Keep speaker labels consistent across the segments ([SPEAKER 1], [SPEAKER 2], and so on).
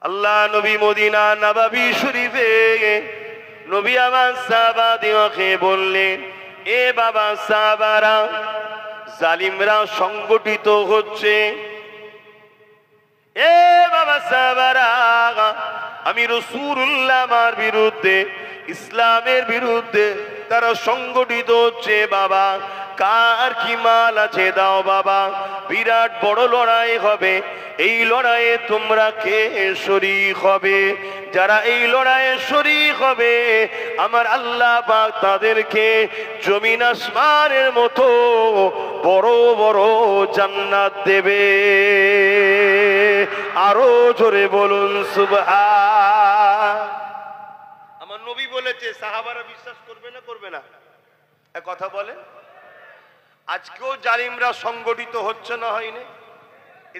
[SPEAKER 1] আল্লাহ নবী মদিনা নববী শরীফে নবী আমার সাহাবাদেরকে বললেন, এ বাবা সাহাবারা, জালিমরা সংগঠিত হচ্ছে। এ বাবা সাহাবারা, আমি রাসূলুল্লাহ আমার বিরুদ্ধে, ইসলামের বিরুদ্ধে তারা সংগঠিত হচ্ছে। বাবা, কার কি মাল আছে দাও বাবা, বিরাট বড় লড়াই হবে। এই লড়াইয়ে তোমরা কে শরীক হবে? যারা এই লড়াইয়ে শরীক হবে, আমার আল্লাহ পাক তাদেরকে জমিন আসমানের মতো বড় বড় জান্নাত দেবে। আরো জোরে বলুন সুবহান। আমার নবী বলেছে, সাহাবারা বিশ্বাস করবে না করবে না? এক কথা বলে, আজকেও জালিমরা সংগঠিত হচ্ছে না হয়নি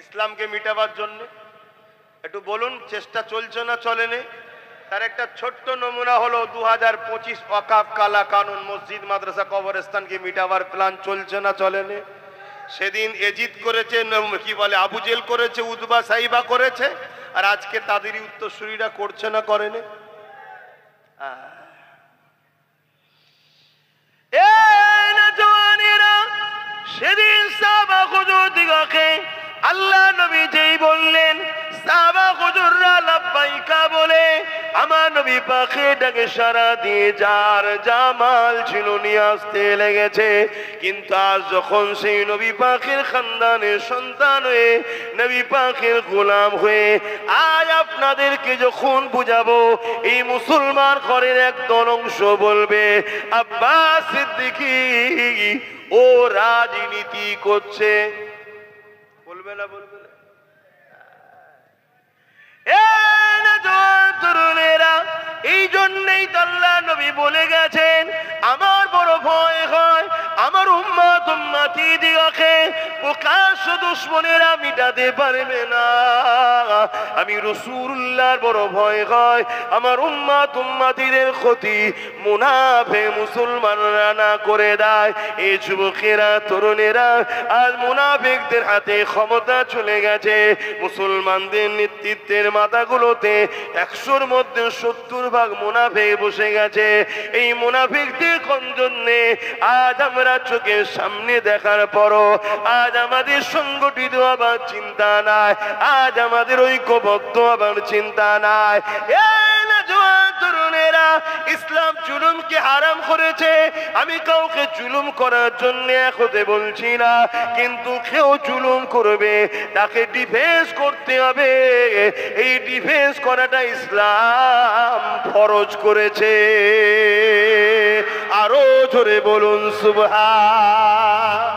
[SPEAKER 1] ইসলামকে মিটাবার জন্য? একটু বলুন, চেষ্টা চলছে না চলেনি? তার একটা ছোট্ট নমুনা হলো 2025 ওয়াকাফ কালা কানুন, মসজিদ মাদ্রাসা কবরস্থানকে মিটাবার প্ল্যান চলছে না চলেনি? সেদিন এজিদ করেছে, কি বলে, আবু জেল করেছে, উতবা সাইবা করেছে, আর আজকে তাদেরই উত্তরসূরিরা করছে না করেনি? সেদিন সাহাবা হুজুরদিগকে আল্লাহ নবী যেই বললেন, সাহাবা হুজুররা লাব্বাইকা বলে আমার নবী পাকে ডাকে সারা দিয়ে যার জামাল ছিল নিয়ে আসতে লেগেছে। কিন্তু আজ যখন সেই নবী পাকের খানদানের সন্তান হয়ে, নবী পাকের গোলাম হয়ে আজ আপনাদেরকে যখন বুঝাবো, এই মুসলমান ঘরের একদল অংশ বলবে আব্বাস সিদ্দিকী ও রাজনীতি করছে। বলবে না? বলবে না? তরুণেরা, এই জন্যই তো আল্লাহ নবী বলে গেছেন, আমার বড় ভয় হয় আমার উম্মত উম্মতিদিগকে প্রকাশ্য দুশমনেরা মিটাতে পারবে না। আমি রাসূলুল্লাহর বড় ভয় হয় আমার উম্মত উম্মতিদের ক্ষতি মুনাফিক মুসলমানরা না করে দেয়। এই যুবকেরা, তরুণেরা, আজ মুনাফিকদের হাতে ক্ষমতা চলে গেছে। মুসলমানদের নেতৃত্বের মাথাগুলোতে 100-র মধ্যে 70 ভাগ মুনাফিক বসে গেছে। এই মুনাফিকদের কোন জন্যে আজ আমরা চোখের সামনে দেখার পরও আজ আমাদের সংগঠিত হবার চিন্তা নাই, আজ আমাদের ঐক্যবদ্ধ হবার চিন্তা নাই। তরুণেরা, ইসলাম জুলুমকে হারাম করেছে। আমি কাউকে জুলুম করার জন্য হতে বলছি না, কিন্তু কেউ জুলুম করবে তাকে ডিফেন্স করতে হবে। এই ডিফেন্স করাটা ইসলাম ফরজ করেছে। আরো জোরে বলুন সুবহান।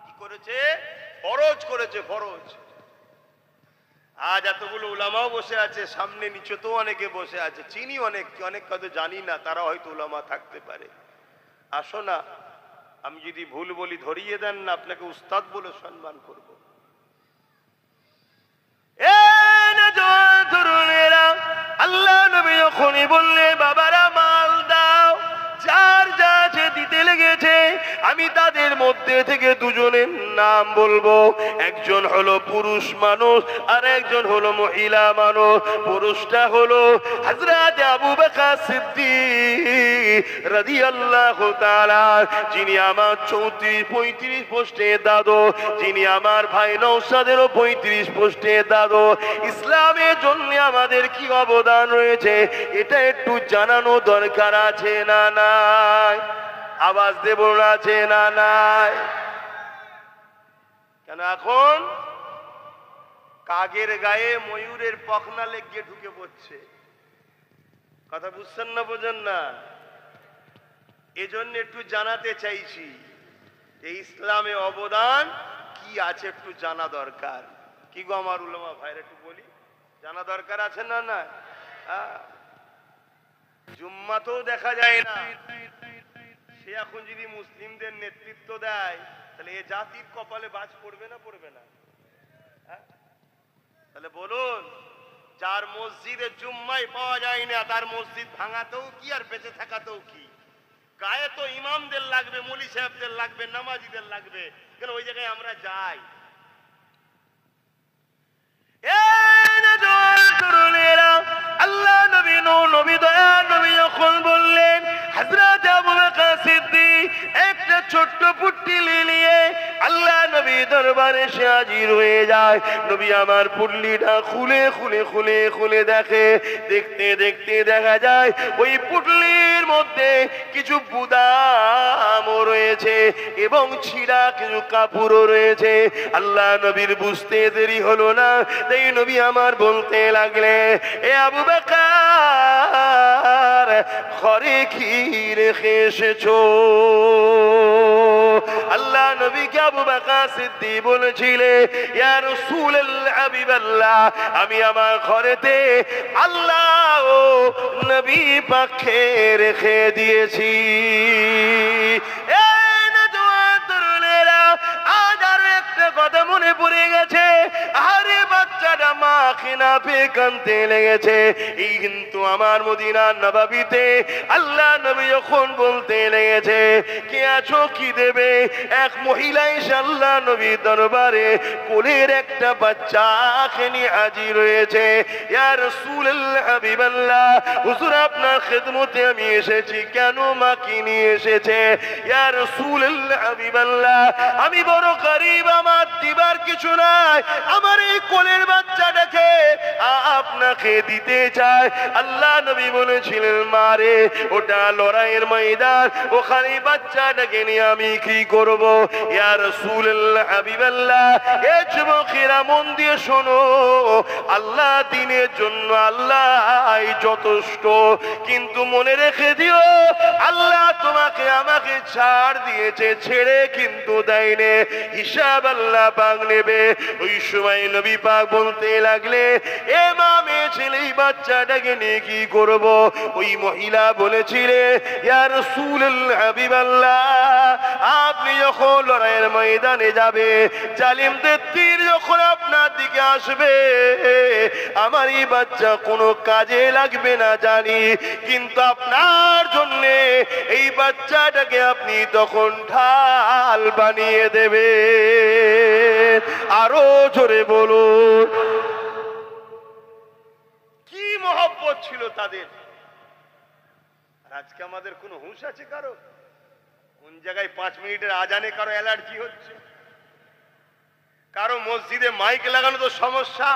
[SPEAKER 1] কি করেছে? ফরজ করেছে, ফরজ। আজ এতগুলো উলামাও বসে আছে, সামনে নিচে তো অনেকে বসে আছে, চিনি অনেক হয়তো জানি না, তারা হয়তো উলামা থাকতে পারে। আসো না, আমি যদি ভুল বলি ধরিয়ে দেন না, আপনাকে উস্তাদ বলে সম্মান করব। আল্লাহ নবী যখনই বললে বাবারা মাল দাও, যার যা আছে দিতে লেগেছে, আমি তাদের মধ্যে থেকে দুজনের নাম বলবো। একজন হলো পুরুষ মানুষ আর একজন হলো মহিলা মানুষ। পুরুষটা হলো হযরত আবু বকর সিদ্দিক রাদিয়াল্লাহু তাআলা, যিনি আমার 34-35 পোস্টে দাদু, যিনি আমার ভাই নওশাদেরও 35 পোস্টে দাদু। ইসলামের জন্য আমাদের কি অবদান রয়েছে এটা একটু জানানো দরকার আছে না নাই? আওয়াজ দেব না, আছে না নাই? কেন এখন কাগের গায়ে ময়ূরের পখনা লেগে ঢুকে পড়ছে। কথা বুঝছেন না, বোঝেন না? এজন্য একটু জানাতে চাইছি যে ইসলামে অবদান কি আছে একটু জানা দরকার। কি গো আমার উলামা ভাইরা, একটু বলি, জানা দরকার আছে না? না, জুম্মাতেও দেখা যায় না। সে এখন যদি মুসলিমদের নেতৃত্ব দেয়, তাহলে এ জাতির কপালে বাজ পড়বে না পড়বে না? তাহলে বলুন, যার মসজিদে জুম্মাই পাওয়া যায় না, তার মসজিদ ভাঙাতেও কি আর বেঁচে থাকাতেও কি? গায়ে তো ইমামদের লাগবে, মৌলী সাহেবদের লাগবে, নামাজিদের লাগবে, কেন ওই জায়গায় আমরা যাই। নবী দরবারে সে হাজির হয়ে যায়। নবী আমার পুটলিটা খুলে খুলে খুলে খুলে দেখে। দেখতে দেখতে দেখা যায় ওই পুটলির মধ্যে কিছু বুদামও রয়েছে এবং ছিঁড়া কিছু কাপড়ও রয়েছে। আল্লাহ নবীর বুঝতে দেরি হলো না, তাই নবী আমার বলতে লাগলে, এ আবু বকর, ঘরে কি রেখে এসেছো? আল্লাহ নবীকে আবু বকর সিদ্দিক বলেছিলে, ইয়া রাসূলুল্লাহ, হাবিবাল্লাহ, আমি আমার ঘরেতে আল্লাহ ও নবী পাকে রেখে দিয়েছি। আজ আর একটা কথা মনে পড়ে গেছে, আরে বাচ্চাটা মাকে না পেয়ে কাঁদতে লেগেছে। এই কিন্তু আমার মদিনার নববীতে আল্লাহ নবী যখন বলতে লেগেছে, কে আছো, কি দেবে? এক মহিলা এসে আল্লাহ নবী দরবারে কোলের একটা বাচ্চাকে নিয়ে হাজির রয়েছে। ইয়া রাসূলুল্লাহ, হাবিবাল্লাহ, হুজুর আপনার খেদমতে আমি এসেছি। কেন, মাকে নিয়ে এসেছে? ইয়া রাসূলুল্লাহ, হাবিবাল্লাহ, আমি বড় গরীব, আমার দিবার কিছু নাই, আমার এই কোলের বাচ্চাটাকে আপনাকে দিতে চাই। আল্লাহ নবী বলেছিলেন, মারে, ওটা লড়াইয়ের ময়দান, ওখানে বাচ্চাটাকে নিয়ে আমি কি করব? ইয়া রাসূলুল্লাহ, হাবিবাল্লাহ, এ যুবকেরা মন দিয়ে শোনো, আল্লাহ দিনের জন্য আল্লাহ যথেষ্ট, কিন্তু মনে রেখে দিও, আল্লাহ তোমাকে আমাকে ছাড় দিয়েছে, ছেড়ে কিন্তু দেয়নি, হিসাব আল্লাহ পাক নেবে। ওই সময় নবী পাক বলতে লাগলে, এ মা, মেয়ে ছেলে এই বাচ্চাটাকে নিয়ে কি করব? ওই মহিলা বলেছিলে, ইয়া রাসূলুল্লাহ, হাবিবাল্লাহ, আপনি যখন লড়াইয়ের ময়দানে যাবে, জালিমদের তীর যখন আপনার দিকে আসবে, আমার এই বাচ্চা কোনো কাজে লাগবে না জানি, কিন্তু আপনার জন্য এই বাচ্চাটাকে আপনি তখন ঢাল বানিয়ে দেবে। আরো জোরে বলুন। কি মহব্বত ছিল তাদের। আর আজকে আমাদের কোনো হুঁশ আছে কারো? কোন জায়গায় 5 মিনিটের আজানে কারো অ্যালার্জি হচ্ছে, কারো মসজিদে মাইক লাগানো তো সমস্যা,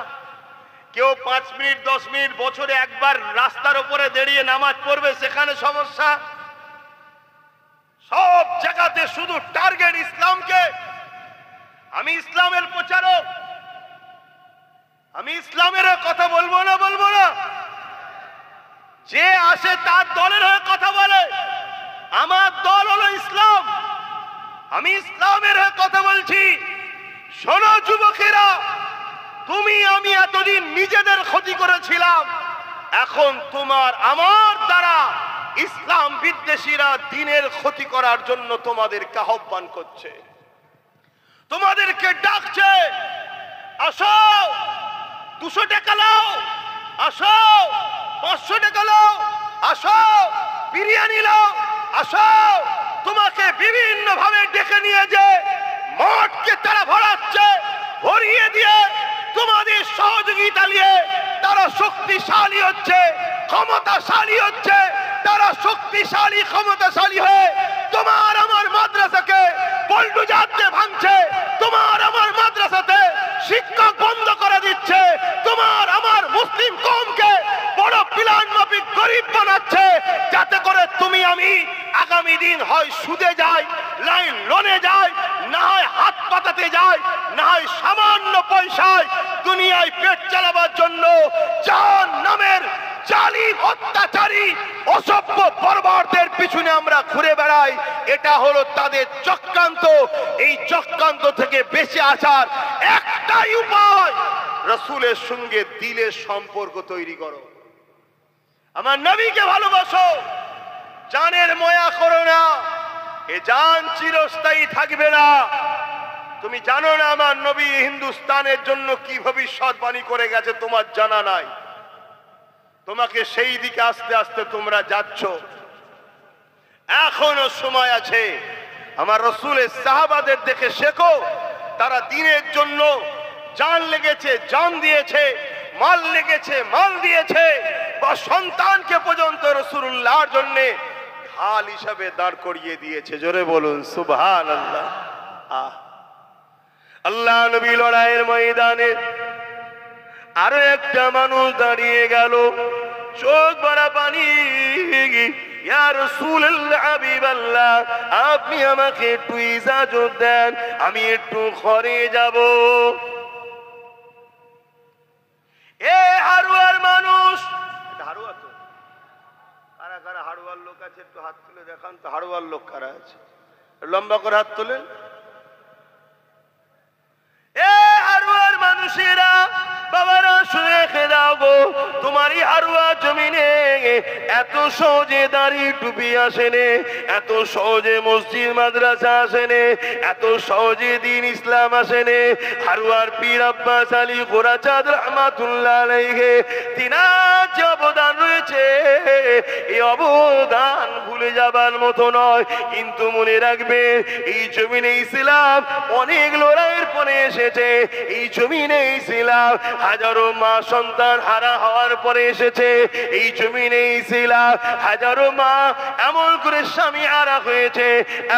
[SPEAKER 1] কেউ 5 মিনিট 10 মিনিট বছরে একবার রাস্তার উপরে দাঁড়িয়ে নামাজ পড়বে, সেখানে সমস্যা। সব জায়গাতে শুধু টার্গেট ইসলামকে। আমি ইসলামের প্রচারক, আমি ইসলামের কথা বলবো না, বলবো না। যে আসে তার দলের হয়ে কথা বলে, আমার দল হলো ইসলাম, আমি ইসলামের হয়ে কথা বলছি। শোনো যুবকেরা, তুমি আমি এতদিন নিজেদের ক্ষতি করেছিলাম, এখন তোমার আমার দ্বারা ইসলাম বিদ্বেষীরা দিনের ক্ষতি করার জন্য তোমাদেরকে আহ্বান করছে, তোমাদেরকে ডাকছে, আসো 200 টাকা নাও, আসো 500 টাকা নাও, আসো বিরিয়ানি নাও, আসো। তোমাকে বিভিন্ন ভাবে ডেকে নিয়ে যে মঠকে তারা ভরাচ্ছে, ভরিয়ে দিয়ে তোমাদের সহযোগিতা নিয়ে তারা শক্তিশালী হচ্ছে, ক্ষমতাশালী হচ্ছে। তারা শক্তিশালী ক্ষমতাশালী হয়ে তোমার আমার মাদ্রাসাকে বুলডোজার দিয়ে ভাঙছে, তোমার আমার মাদ্রাসাতে শিক্ষক বন্ধ করে দিচ্ছে, তোমার আমার মুসলিম কওমকে বড় প্ল্যান মাফিক গরিব বানাচ্ছে, যাতে করে তুমি আমি আগামী দিন হয় সুদে যাই, লাইন লোনে যাই, না হয় হাত পাতাতে যাই, না হয় সামান্য পয়সায় দুনিয়ায় পেট চালাবার জন্য জান নামের জালিম অত্যাচারী অসভ্য বর্বরদের পিছনে আমরা ঘুরে বেড়াই। এটা হলো তাদের চক্রান্ত। এই চক্রান্ত থেকে বেঁচে আসার একটাই উপায়, রাসূলের সঙ্গে দিলের সম্পর্ক তৈরি করো, আমার নবীকে ভালোবাসো, জানের ময়া করো না। এ জান চিরস্থায়ী থাকবে না। তুমি জানো না আমার নবী হিন্দুস্তানের জন্য কি ভবিষ্যৎবাণী করে গেছে, তোমার জানা নাই। তোমাকে সেই দিকে আস্তে আস্তে তোমরা যাচ্ছ, এখনো সময় আছে। আমার রাসূলের সাহাবাদের দেখে শেখো, তারা দ্বীনের জন্য জান লেগেছে, জান দিয়েছে, মাল লেগেছে, মাল দিয়েছে, বা সন্তানকে পর্যন্ত রাসূলুল্লাহর জন্য ঢাল হিসাবে দাঁড় করিয়ে দিয়েছে। জোরে বলুন সুবহানাল্লাহ। আল্লাহ নবী লড়াইয়ের ময়দানে আরো একটা মানুষ দাঁড়িয়ে গেল, চোখ ভরা পানি। ইয়া রাসূলুল্লাহ, হাবিবাল্লাহ, আপনি আমাকে একটু ইজাজত দেন, আমি একটু ঘরে যাব। এ হারুয়ার মানুষ, হারুয়া তো কারা কারা হারুয়ার লোক আছে একটু হাত তুলে দেখান তো। হারুয়ার লোক কারা আছে? লম্বা করে হাত তোলেন। এ হারুয়ার মানুষেরা, বাবারা শুনে রেখে দাও গো, তোমারই হারুয়া জমিনে এত সহজে দাড়ি টুপি আসেনে, এত সহজে মসজিদ মাদ্রাসা আসেনে, এত সহজে দিন ইসলাম আসেনে। হারুয়ার পীর আব্বাস আলী গোরাচাঁদ রহমাতুল্লাহ আলাইহি, তিনার যে অবদান রয়েছে, এই অবদান ভুলে যাবার মতো নয়। কিন্তু মনে রাখবে, এই জমিনে ইসলাম অনেক লড়াইয়ের পরে এসেছে। এই জমিনে ইসলাম হাজারো মা সন্তান হারা হওয়ার পরে এসেছে। এই জমিনে ইসলাম হাজারো মা এমন করে স্বামী হারা হয়েছে,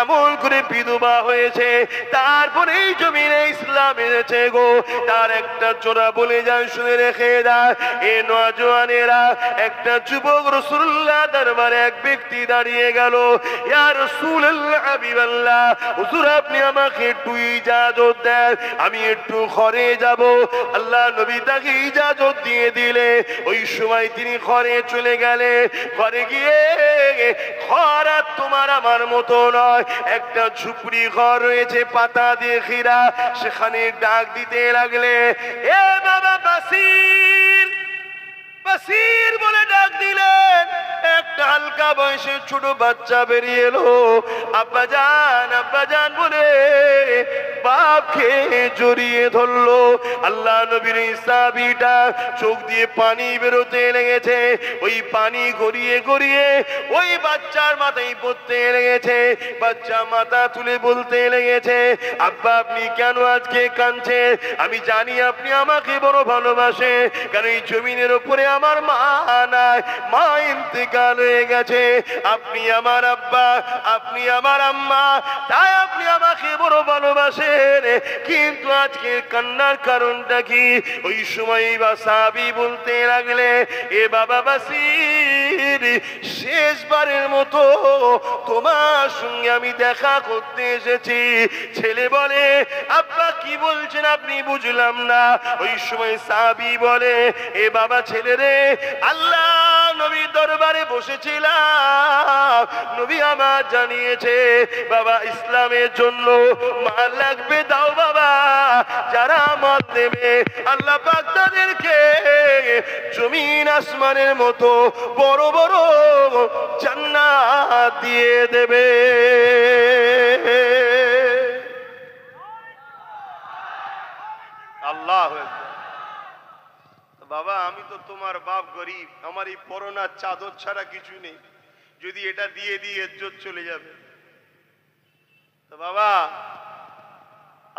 [SPEAKER 1] এমন করে বিধবা হয়েছে, তারপরে এই জমিনে ইসলাম এসেছে গো। তার একটা চোরা বলে যায়, শুনে রেখে দেয় এ নওজওয়ানেরা। একটা যুবক রাসূলুল্লাহ দরবারে এক ব্যক্তি দাঁড়িয়ে গেল, ইয়া রাসূলুল্লাহ, হাবিবাল্লাহ, হুজুর আপনি আমাকে একটু ইজাজত দেন, আমি একটু ঘরে যাব। আল্লাহ নবী তাকে ইজাজত দিয়ে দিলে। ওই সময় তিনি ঘরে চলে গেলে। ঘরে গিয়ে, ঘর আর তোমার আমার মতো নয়, একটা ঝুপড়ি ঘর রয়েছে পাতা দিয়ে ঘেরা। সেখানে ডাক দিতে লাগলে, এ বাবা বাসির, বাসির বলে ডাক দিলেন। একটা হালকা বয়সের ছোট বাচ্চা বেরিয়ে এলো। আব্বাজান, আব্বাজান বলে বাপকে জড়িয়ে ধরলো। আল্লাহ নবীর সাহাবীটা চোখ দিয়ে পানি বেরোতে লেগেছে। ওই পানি গড়িয়ে গড়িয়ে ওই বাচ্চার মাথায় পড়তে লেগেছে। বাচ্চা মাথা তুলে বলতে লেগেছে, আব্বা আপনি কেন আজকে কাঁদছেন? আমি জানি আপনি আমাকে বড় ভালোবাসে, কারণ এই জমিনের উপরে আমার মা নাই, মা ইন্তেকাল হয়ে গেছে। আপনি আমার আব্বা, আপনি আমার আম্মা, তাই আপনি আমাকে বড় ভালোবাসেন। কিন্তু আজকে কান্নার কারণটা কি? ওই সময় বা সাহাবী বলতে লাগলে, এ বাবা বাসির, শেষবারের মতো তোমার সঙ্গে আমি দেখা করতে এসেছি। ছেলে বলে, আব্বা কি বলছেন আপনি? বুঝলাম না। ওই সময় সাহাবী বলে, এ বাবা ছেলে রে, আল্লাহ নবীর দরবারে বসেছিলাম, নবী আমার জানিয়েছে বাবা ইসলামের জন্য মাল লাগবে, দাও বাবা। যারা মাল দেবে আল্লাহ পাক তাদেরকে জমিন আসমানের মতো বড় বড় জান্নাত দিয়ে দেবে। আল্লাহ বাবা, আমি তো তোমার বাপ গরিব, আমার এই পরনার চাদর ছাড়া কিছু নেই, যদি এটা দিয়ে দিয়ে ইজ্জত চলে যাবে। তো বাবা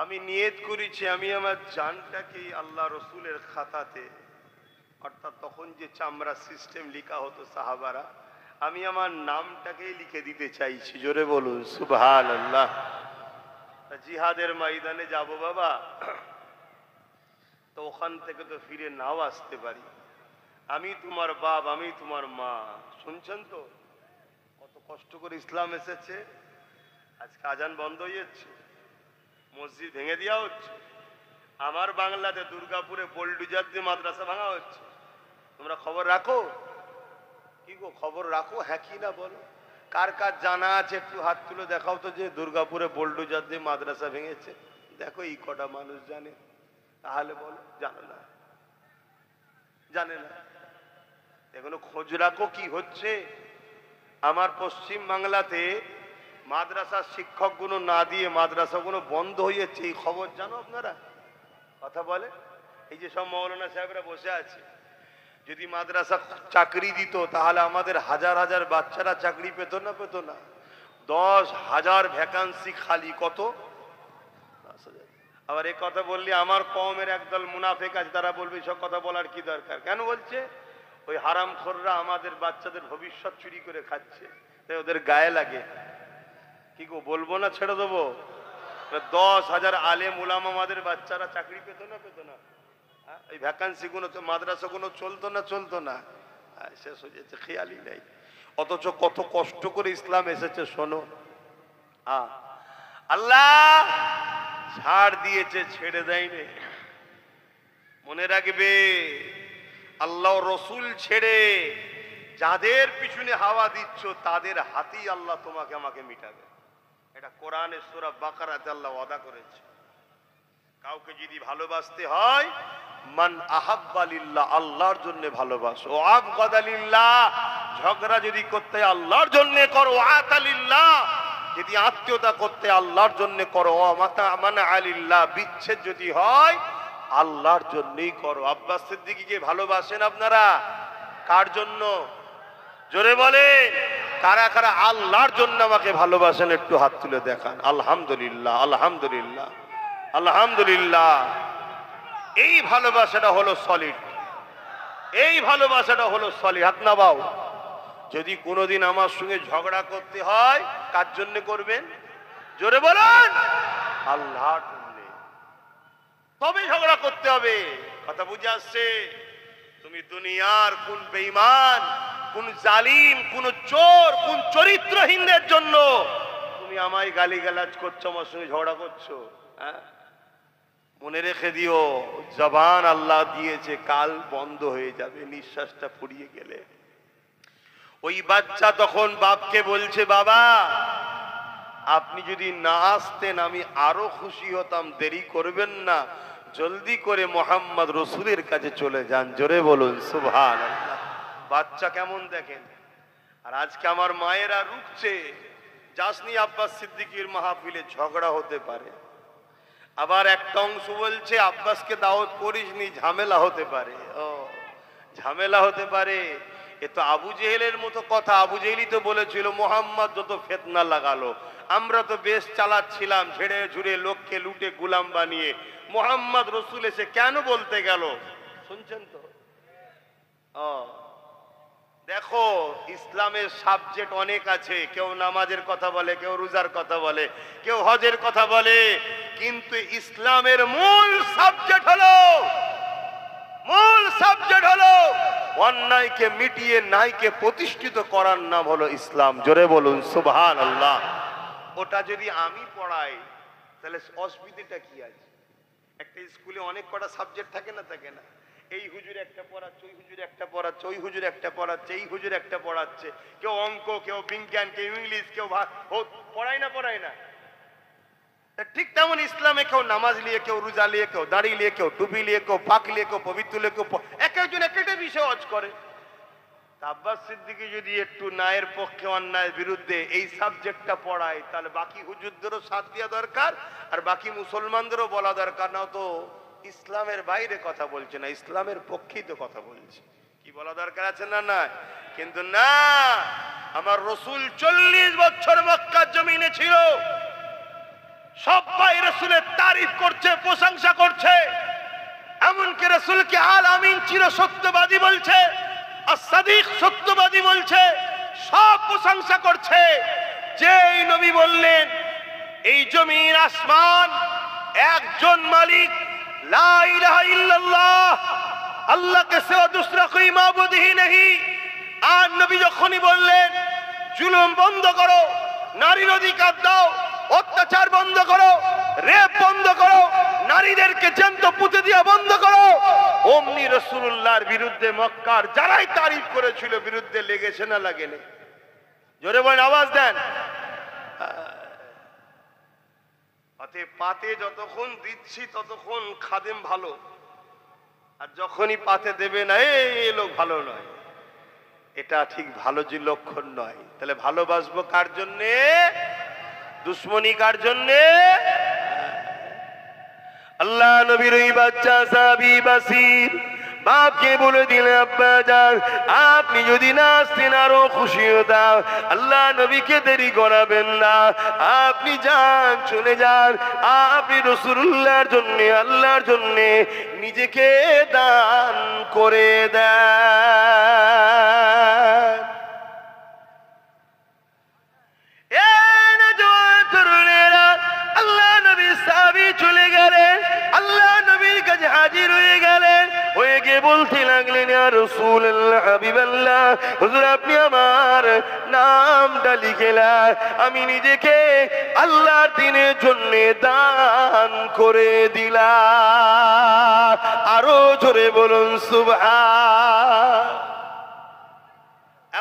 [SPEAKER 1] আমি নিয়ত করেছি, আমি আমার জানটাকে আল্লাহ রসুলের খাতাতে, অর্থাৎ তখন যে চামড়া সিস্টেম লিখা হতো সাহাবারা, আমি আমার নামটাকেই লিখে দিতে চাইছি। জোরে বলুন সুবহানাল্লাহ। জিহাদের ময়দানে যাব বাবা, তো ওখান থেকে তো ফিরে নাও আসতে পারি। আমি তোমার বাপ, আমি তোমার মা। শুনছেন তো কত কষ্ট করে ইসলাম এসেছে। আজকে আজান বন্ধ হয়ে যাচ্ছে, মসজিদ ভেঙে দেওয়া হচ্ছে। আমার বাংলাতে দুর্গাপুরে বোলডুজার দিয়ে মাদ্রাসা ভাঙা হচ্ছে। তোমরা খবর রাখো? কি গো খবর রাখো? হ্যাঁ কি না বলো? কার কার জানা আছে একটু হাত তুলে দেখাও তো, যে দুর্গাপুরে বোলডুজার দিয়ে মাদ্রাসা ভেঙেছে। দেখো এই কটা মানুষ জানে, তাহলে বলো জানে না, জানে না। এগুলো খোঁজ রাখো কি হচ্ছে। আমার পশ্চিম বাংলাতে মাদ্রাসার শিক্ষকগুলো না দিয়ে মাদ্রাসাগুলো বন্ধ হয়ে যাচ্ছে, এই খবর জানো আপনারা? কথা বলে, এই যে সব মৌলানা সাহেবরা বসে আছে, যদি মাদ্রাসা চাকরি দিত তাহলে আমাদের হাজার হাজার বাচ্চারা চাকরি পেত না? পেত না? 10,000 ভ্যাকান্সি খালি। কত? 10,000। আবার এই কথা বললে আমার কওমের একদল মুনাফিক আছে, তারা বলবে সব কথা বলার কি দরকার। কেন বলছে? ওই হারামখোররা আমাদের বাচ্চাদের ভবিষ্যৎ চুরি করে খাচ্ছে, তাই ওদের গায়ে লাগে। কি গো বলবো না ছেড়ে দেবো? 10,000 আলেম উলামা আমাদের বাচ্চারা চাকরি পেত না এই ভ্যাকান্সি গুলো তো মাদ্রাসা গুলো চলতো না শেষ হয়ে যাচ্ছে, খেয়ালই নাই। অথচ কত কষ্ট করে ইসলাম এসেছে শোনো। আল্লাহ ছাড় দিয়েছে, ছেড়ে দেয়নি। মনে রাখবে, আল্লাহ রসুল ছেড়ে যাদের পিছনে হাওয়া দিচ্ছ তাদের হাতেই আল্লাহ তোমাকে আমাকে মিটাবে। এটা কোরআনের সূরা বাকারাতে আল্লাহ ওয়াদা করেছে। কাউকে যদি ভালোবাসতে হয়, মান আহাব্বা লিল্লাহ, আল্লাহর জন্য ভালোবাসো। ও আবগাদা লিল্লাহ, ঝগড়া যদি করতে আল্লাহর জন্য করো। আতা লিল্লাহ, যদি আত্মীয়তা করতে আল্লাহর জন্য করো। ও মাতা মানা আলিল্লাহ, বিচ্ছেদ যদি হয় আল্লাহর জন্যই করো। আব্বাস সিদ্দিকীকে ভালোবাসেন আপনারা? কার জন্য? জোরে বলে, কারা কারা আল্লাহর জন্য আমাকে ভালোবাসেন একটু হাত তুলে দেখান। আলহামদুলিল্লাহ, আলহামদুলিল্লাহ, আলহামদুলিল্লাহ। এই ভালোবাসাটা হলো সলিড, এই ভালোবাসাটা হলো সলিড। হাত নামাও। যদি কোনোদিন আমার সঙ্গে ঝগড়া করতে হয়, কার জন্য করবেন? জোরে বলেন, আল্লাহর জন্য। তবে ঝগড়া করতে হবে। কথা বুঝে আসছে? তুমি দুনিয়ার কোন বেঈমান, কোন জালিম, কোন চোর, কোন চরিত্রহীনদের জন্য তুমি আমায় গালিগালাজ করছো, আমার সঙ্গে ঝগড়া করছো? মনে রেখে দিও, জবান আল্লাহ দিয়েছে, কাল বন্ধ হয়ে যাবে নিঃশ্বাসটা ফুরিয়ে গেলে। ওই বাচ্চা তখন বাপকে বলছে, বাবা আপনি যদি না আসতেন আমি আরো খুশি হতাম, দেরি করবেন না, জলদি করে মোহাম্মদ রসুলের কাছে চলে যান। জোরে বলুন সুবহানাল্লাহ। বাচ্চা কেমন দেখেন। আর আজকে আমার মায়েরা রুখছে, যাসনি আব্বাস সিদ্দিকীর মাহফিলে, ঝগড়া হতে পারে। আবার একটা অংশ বলছে আব্বাসকে দাওয়াত করিসনি, ঝামেলা হতে পারে। ও ঝামেলা হতে পারে, এ তো আবু জেহেলের মতো কথা। আবু জেহেলই তো বলেছিল মোহাম্মদ যত ফিতনা লাগালো, আমরা তো বেশ চালাচ্ছিলাম, ঝেড়ে ঝুড়ে লোককে লুটে গোলাম বানিয়ে। মোহাম্মদ রসুল এসে কেন বলতে গেল? শুনছেন তো? দেখো, ইসলামের সাবজেক্ট অনেক আছে। কেউ নামাজের কথা বলে, কেউ রোজার কথা বলে, কেউ হজের কথা বলে, কিন্তু ইসলামের মূল সাবজেক্ট হলো অন্যায়কে মিটিয়ে ন্যায়কে প্রতিষ্ঠিত করার নাম হলো ইসলাম। জোরে বলুন সুবহানাল্লাহ। ওটা যদি আমি পড়াই তাহলে অসুবিধাটা কি আছে? একটা স্কুলে অনেক কটা সাবজেক্ট থাকে না? থাকে না? এই হুজুর একটা পড়াচ্ছে, ওই হুজুর একটা পড়াচ্ছে, ওই হুজুর একটা পড়াচ্ছে, এই হুজুর একটা পড়াচ্ছে। কেউ অঙ্ক, কেউ বিজ্ঞান, কেউ ইংলিশ, কেউ পড়ায় না। ঠিক তেমন ইসলামে কেউ নামাজ নিয়ে, কেউ রোজা নিয়ে, কেউ দাড়ি নিয়ে, কেউ টুপি নিয়ে, কেউ পাক নিয়ে, কেউ পবিত্র নিয়ে, কেউ এক একজন এক একটা বিষয় হজ করে। আব্বাস সিদ্দিকী যদি একটু ন্যায়ের পক্ষে অন্যায়ের বিরুদ্ধে এই সাবজেক্টটা পড়ায়, তাহলে বাকি হুজুরদেরও সাথ দেওয়া দরকার, আর বাকি মুসলমানদেরও বলা দরকার। না তো ইসলামের বাইরে কথা বলছে না, ইসলামের পক্ষেই তো কথা বলছে। কি বলা দরকার আছে না? না, কিন্তু না, আমার রসুল 40 বছর মক্কার জমিনে ছিল, সবাই রসুলের তারিফ করছে, প্রশংসা করছে। এমনকি রসুলকে আল আমিন চির সত্যবাদী বলছে, as-সাদিক সত্যবাদী বলছে, সব প্রশংসা করছে। যেই নবী বললেন এই জমিন আসমান একজন মালিক, লা ইলাহা ইল্লাল্লাহ, আল্লাহ কে সিওয়া দুসরা কোই মাবুদ হি নেহি। আর নবী যখনই বললেন জুলুম বন্ধ করো, নারীর অধিকার দাও, অত্যাচার বন্ধ করো, রেপ বন্ধ করো, নারীদেরকে জ্যান্ত পুঁতে দিয়া বন্ধ করো, অমনি রাসূলুল্লাহর বিরুদ্ধে মক্কার যারাই তারিফ করেছিল বিরুদ্ধে লেগেছে না লাগেনি? জোরে বলেন, আওয়াজ দেন। পাতে যতক্ষণ দিচ্ছি ততক্ষণ খাদেম ভালো, আর যখনই পাতে দেবে না এই লোক ভালো নয়, এটা ঠিক ভালো যে লক্ষণ নয়। তাহলে ভালোবাসবো কার জন্যে? দুশ্মনী কার জন্যে? আল্লাহ নবীর ওই বাচ্চা সাহাবী বাসির বাপকে বলে দিলে, আব্বা যান আপনি যদি না আসতেন আরো খুশি হতাম। আল্লাহ নবীকে দেরি করাবেন না, আপনি যান, চলে যান। আপনি রাসূলুল্লাহর জন্য, আল্লাহর জন্য নিজেকে দান করে দেন। আল্লাহ নবী লাগলেন, ইয়া রাসূলুল্লাহ, হাবিবাল্লাহ, হুজুর আপনি আমার নামটা লিখেলেন, আমি নিজেকে আল্লাহর দ্বীনের জন্য দান করে দিলাম। আরো জোরে বলুন সুবহান।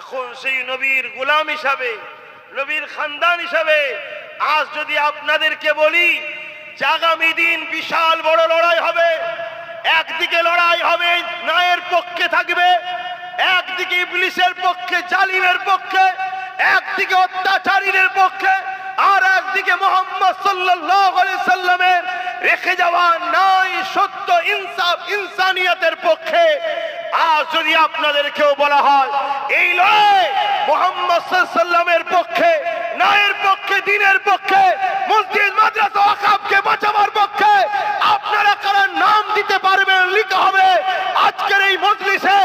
[SPEAKER 1] এখন সেই নবীর গোলাম হিসাবে, নবীর খানদান হিসাবে আজ যদি আপনাদেরকে বলি যে আগামী দিন বিশাল বড় লড়াই হবে, একদিকে লড়াই হবে ন্যায়ের পক্ষে থাকবে, একদিকে ইবলিসের পক্ষে, জালিমের পক্ষে, একদিকে অত্যাচারীদের পক্ষে, আর একদিকে মুহাম্মদ সাল্লাল্লাহু আলাইহি সাল্লামের রেখে যাওয়া ন্যায়, সত্য, ইনসাফ, ইনসানিয়তের পক্ষে। আজ যদি আপনাদেরকেও বলা হয় এই লড়াই মুহাম্মদ সাল্লাল্লাহু আলাইহি সাল্লামের পক্ষে, ন্যায়ের পক্ষে, দ্বীনের পক্ষে, মসজিদ মাদ্রাসা ওয়াকফকে বাঁচাবার পক্ষে, আপনারা কারা নাম দিতে পারবেন, লিখা হবে আজকের এই মজলিসে।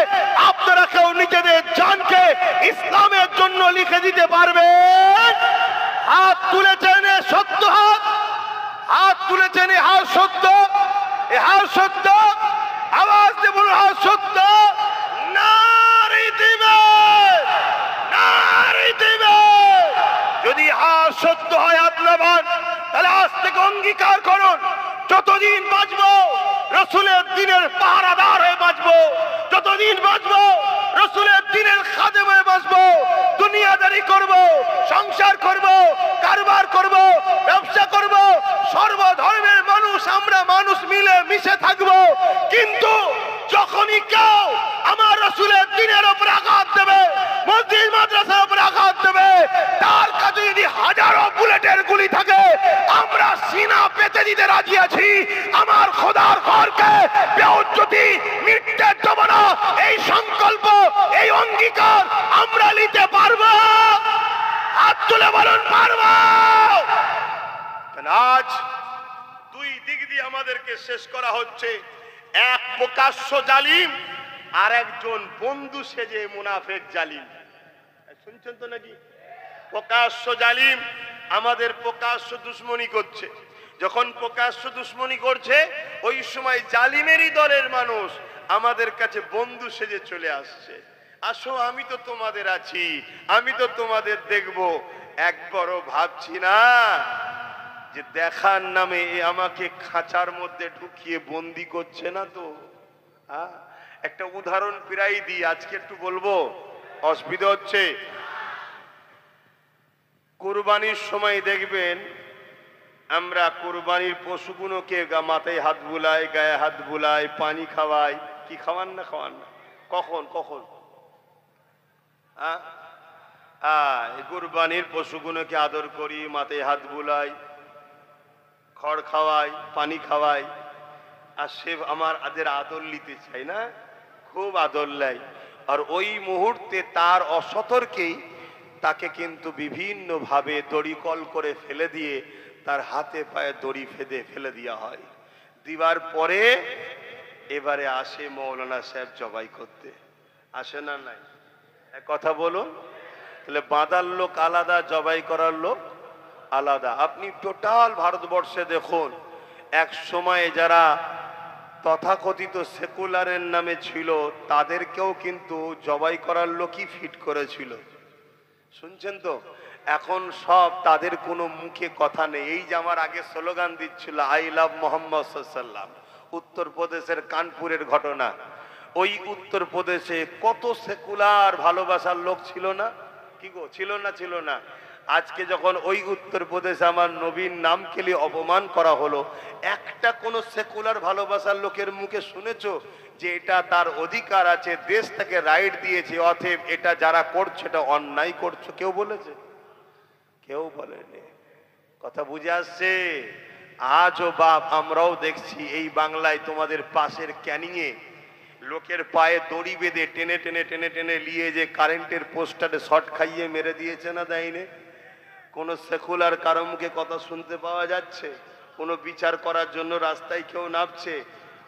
[SPEAKER 1] আপনারা কেউ নিজেদের জানকে ইসলামের জন্য লিখে দিতে পারবেন? হাত তুলেছেন সত্য, হাত, হাত তুলেছেন, হাত সত্য, হাত সত্য, আওয়াজ দিয়ে বলুন হাত সত্য। নারী দিবে, নারী দিবে। যদি হাত সত্য হয় আপনার, তাহলে আজ থেকে অঙ্গীকার করুন যতদিন বাঁচবো রাসূলের দ্বীনের পাহারাদার হয়ে বাঁচবো, যতদিন বাঁচবো রাসূলের দ্বীনের খাদেম হয়ে বাঁচবো, দুনিয়াদারি করব, সংসার করব, কারবার করব, ব্যবসা করব, সর্বধর্মের মানুষ আমরা মানুষ মিলে মিশে থাকবো। কিন্তু যখনই কেউ আমার রাসূলের দ্বীনের উপর আঘাত দেবে, মসজিদ মাদ্রাসার উপর আঘাত দেবে, তার কাছে যদি হাজারো বুলেটের গুলি থাকে, আমরা সিনা পেতে দিতে রাজি আছি। আমার খোদার ঘরকে বেইজ্জতি মিটতে দেব না, এই সংকল্প, এই অঙ্গীকার আমরা নিতে পারবো। হাত তুলে বলুন পারবো। আজ দুই দিক দিয়ে আমাদেরকে শেষ করা হচ্ছে, এক প্রকাশ্য জালিম আর একজন বন্ধু সেজে মুনাফেক জালিম। শুনছেন তো নাকি? প্রকাশ্য জালিম আমাদের প্রকাশ্য দুশ্মনী করছে, যখন প্রকাশ্য দুশ্মনী করছে ওই সময় জালিমেরই দলের মানুষ আমাদের কাছে বন্ধু সেজে চলে আসছে। আসো আমি তো তোমাদের আছি, আমি তো তোমাদের দেখবো। একবারও ভাবছি না যে দেখার নামে আমাকে খাঁচার মধ্যে ঢুকিয়ে বন্দি করছে না তো? একটা উদাহরণ প্রায় দিই, আজকে একটু বলবো, অসুবিধা হচ্ছে? কুরবানির সময় দেখবেন আমরা কুরবানির পশুগুলোকে মাথায় হাত বুলাই, গায়ে হাত বুলাই, পানি খাওয়াই। কি খাওয়ান না? খাওয়ান না? কখন কখন? কুরবানির পশুগুলোকে আদর করি, মাথায় হাত বুলাই, খড় খাওয়াই, পানি খাওয়াই, আর সে আমার আদর নিতে চাই না, খুব আদর নেয়। আর ওই মুহূর্তে তার অসতর্কেই তাকে কিন্তু বিভিন্ন ভাবে দড়িকল করে ফেলে দিয়ে তার হাতে পায়ে দড়ি ফেলে দেওয়া হয়। দিবার পরে এবারে আসে মৌলানা সাহেব জবাই করতে, আসে না? নাই? কথা বলুন। তাহলে বাঁধার লোক আলাদা, জবাই করার লোক আলাদা। আপনি টোটাল ভারতবর্ষে দেখুন, এক সময়ে যারা তথাকথিত সেকুলারের নামে ছিল তাদেরকেও কিন্তু জবাই করার লোকই ফিট করেছিল। শুনছেন তো? এখন সব তাদের কোনো মুখে কথা নেই। এই যে আমার আগে স্লোগান দিচ্ছিল আই লাভ মোহাম্মদ সাল্লাল্লাহু, উত্তরপ্রদেশের কানপুরের ঘটনা। ওই উত্তরপ্রদেশে কত সেকুলার ভালোবাসার লোক ছিল না? কি গো, ছিল না? ছিল না? আজকে যখন ওই উত্তরপ্রদেশে আমার নবীর নাম খেলে অপমান করা হলো, একটা কোন সেকুলার ভালোবাসার লোকের মুখে শুনেছো যে এটা তার অধিকার আছে, দেশ থেকে রাইট দিয়েছে, অতএব এটা যারা করছে এটা অন্যায় করছো? কেউ বলেছে? কেউ বলেনি। কথা বুঝে আসছে? আজও বাপ আমরাও দেখছি এই বাংলায় তোমাদের পাশের ক্যানিংয়ে লোকের পায়ে দড়ি বেঁধে টেনে টেনে টেনে টেনে নিয়ে যে কারেন্টের পোস্টারে শর্ট খাইয়ে মেরে দিয়েছে না, দেয়নি? কোনো সেকুলার কারো মুখে কথা শুনতে পাওয়া যাচ্ছে? কোনো বিচার করার জন্য রাস্তায় কেউ নামছে?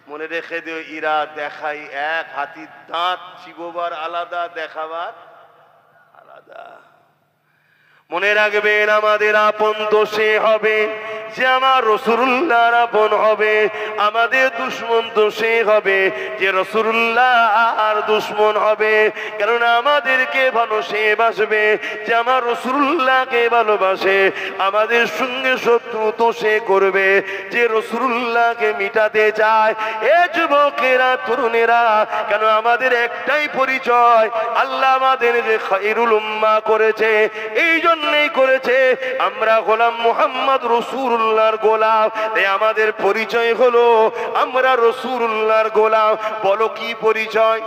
[SPEAKER 1] মনে রেখে দিও, ইরা দেখাই এক, হাতির দাঁত চিবোবার আলাদা, দেখাবার আলাদা। মনে রাখবেন, আমাদের আপন তো সে হবে যে আমার রাসূলুল্লাহর আপন হবে, আমাদের দুশমন তো সে হবে যে রাসূলুল্লাহর দুশমন হবে। কারণ আমাদেরকে ভালো সে বাসবে যে আমার রাসূলুল্লাহকে ভালোবাসে, আমাদের সঙ্গে শত্রু তো সে করবে যে রাসূলুল্লাহকে মিটাতে চায়। এ যুবকেরা, তরুণেরা, কেন আমাদের একটাই পরিচয়, আল্লাহ আমাদের যে খায়রুল উম্মাহ করেছে, এই জন্যই করেছে আমরা গোলাম মুহাম্মদ রাসূলুল্লাহর গোলাম। তাই আমাদের পরিচয় হলো আমরা রাসূলুল্লাহর গোলাম। বলো কি পরিচয়?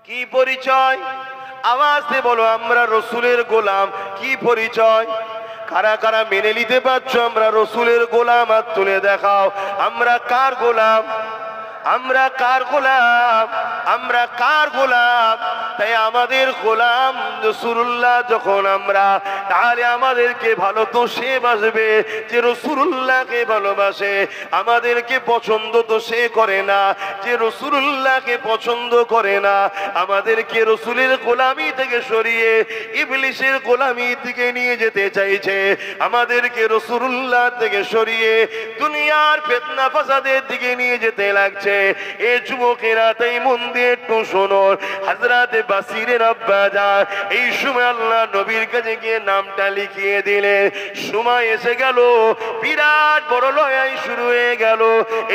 [SPEAKER 1] কি পরিচয়? আওয়াজ দিয়ে বলো, আমরা রাসূলের গোলাম। কি পরিচয়? কারা কারা মেনে নিতে পারছো আমরা রাসূলের গোলাম? হাত তুলে দেখাও। আমরা কার গোলাম? আমরা কার গোলাম? আমরা কার গোলাম? তাই আমাদের গোলাম রাসূলুল্লাহ যখন আমরা, তাহলে আমাদেরকে ভালো তো সে বাসবে যে রাসূলুল্লাহকে ভালোবাসে। আমাদেরকে পছন্দ তো সে করে না যে রাসূলুল্লাহকে পছন্দ করে না। আমাদেরকে রাসূলের গোলামি থেকে সরিয়ে ইবলিসের গোলামি থেকে নিয়ে যেতে চাইছে। আমাদেরকে রাসূলুল্লাহ থেকে সরিয়ে দুনিয়ার ফিতনা ফাসাদের দিকে নিয়ে যেতে লাগছে। এ যুবকেরা, তাই মন দিয়ে একটু শোনো। হযরত বাসিরের আব্বা যান এই সময় আল্লাহ নবীর কাছে গিয়ে নামটা লিখিয়ে দিলেন। সময় এসে গেল, বিরাট বড় লড়াই শুরু হয়ে গেল।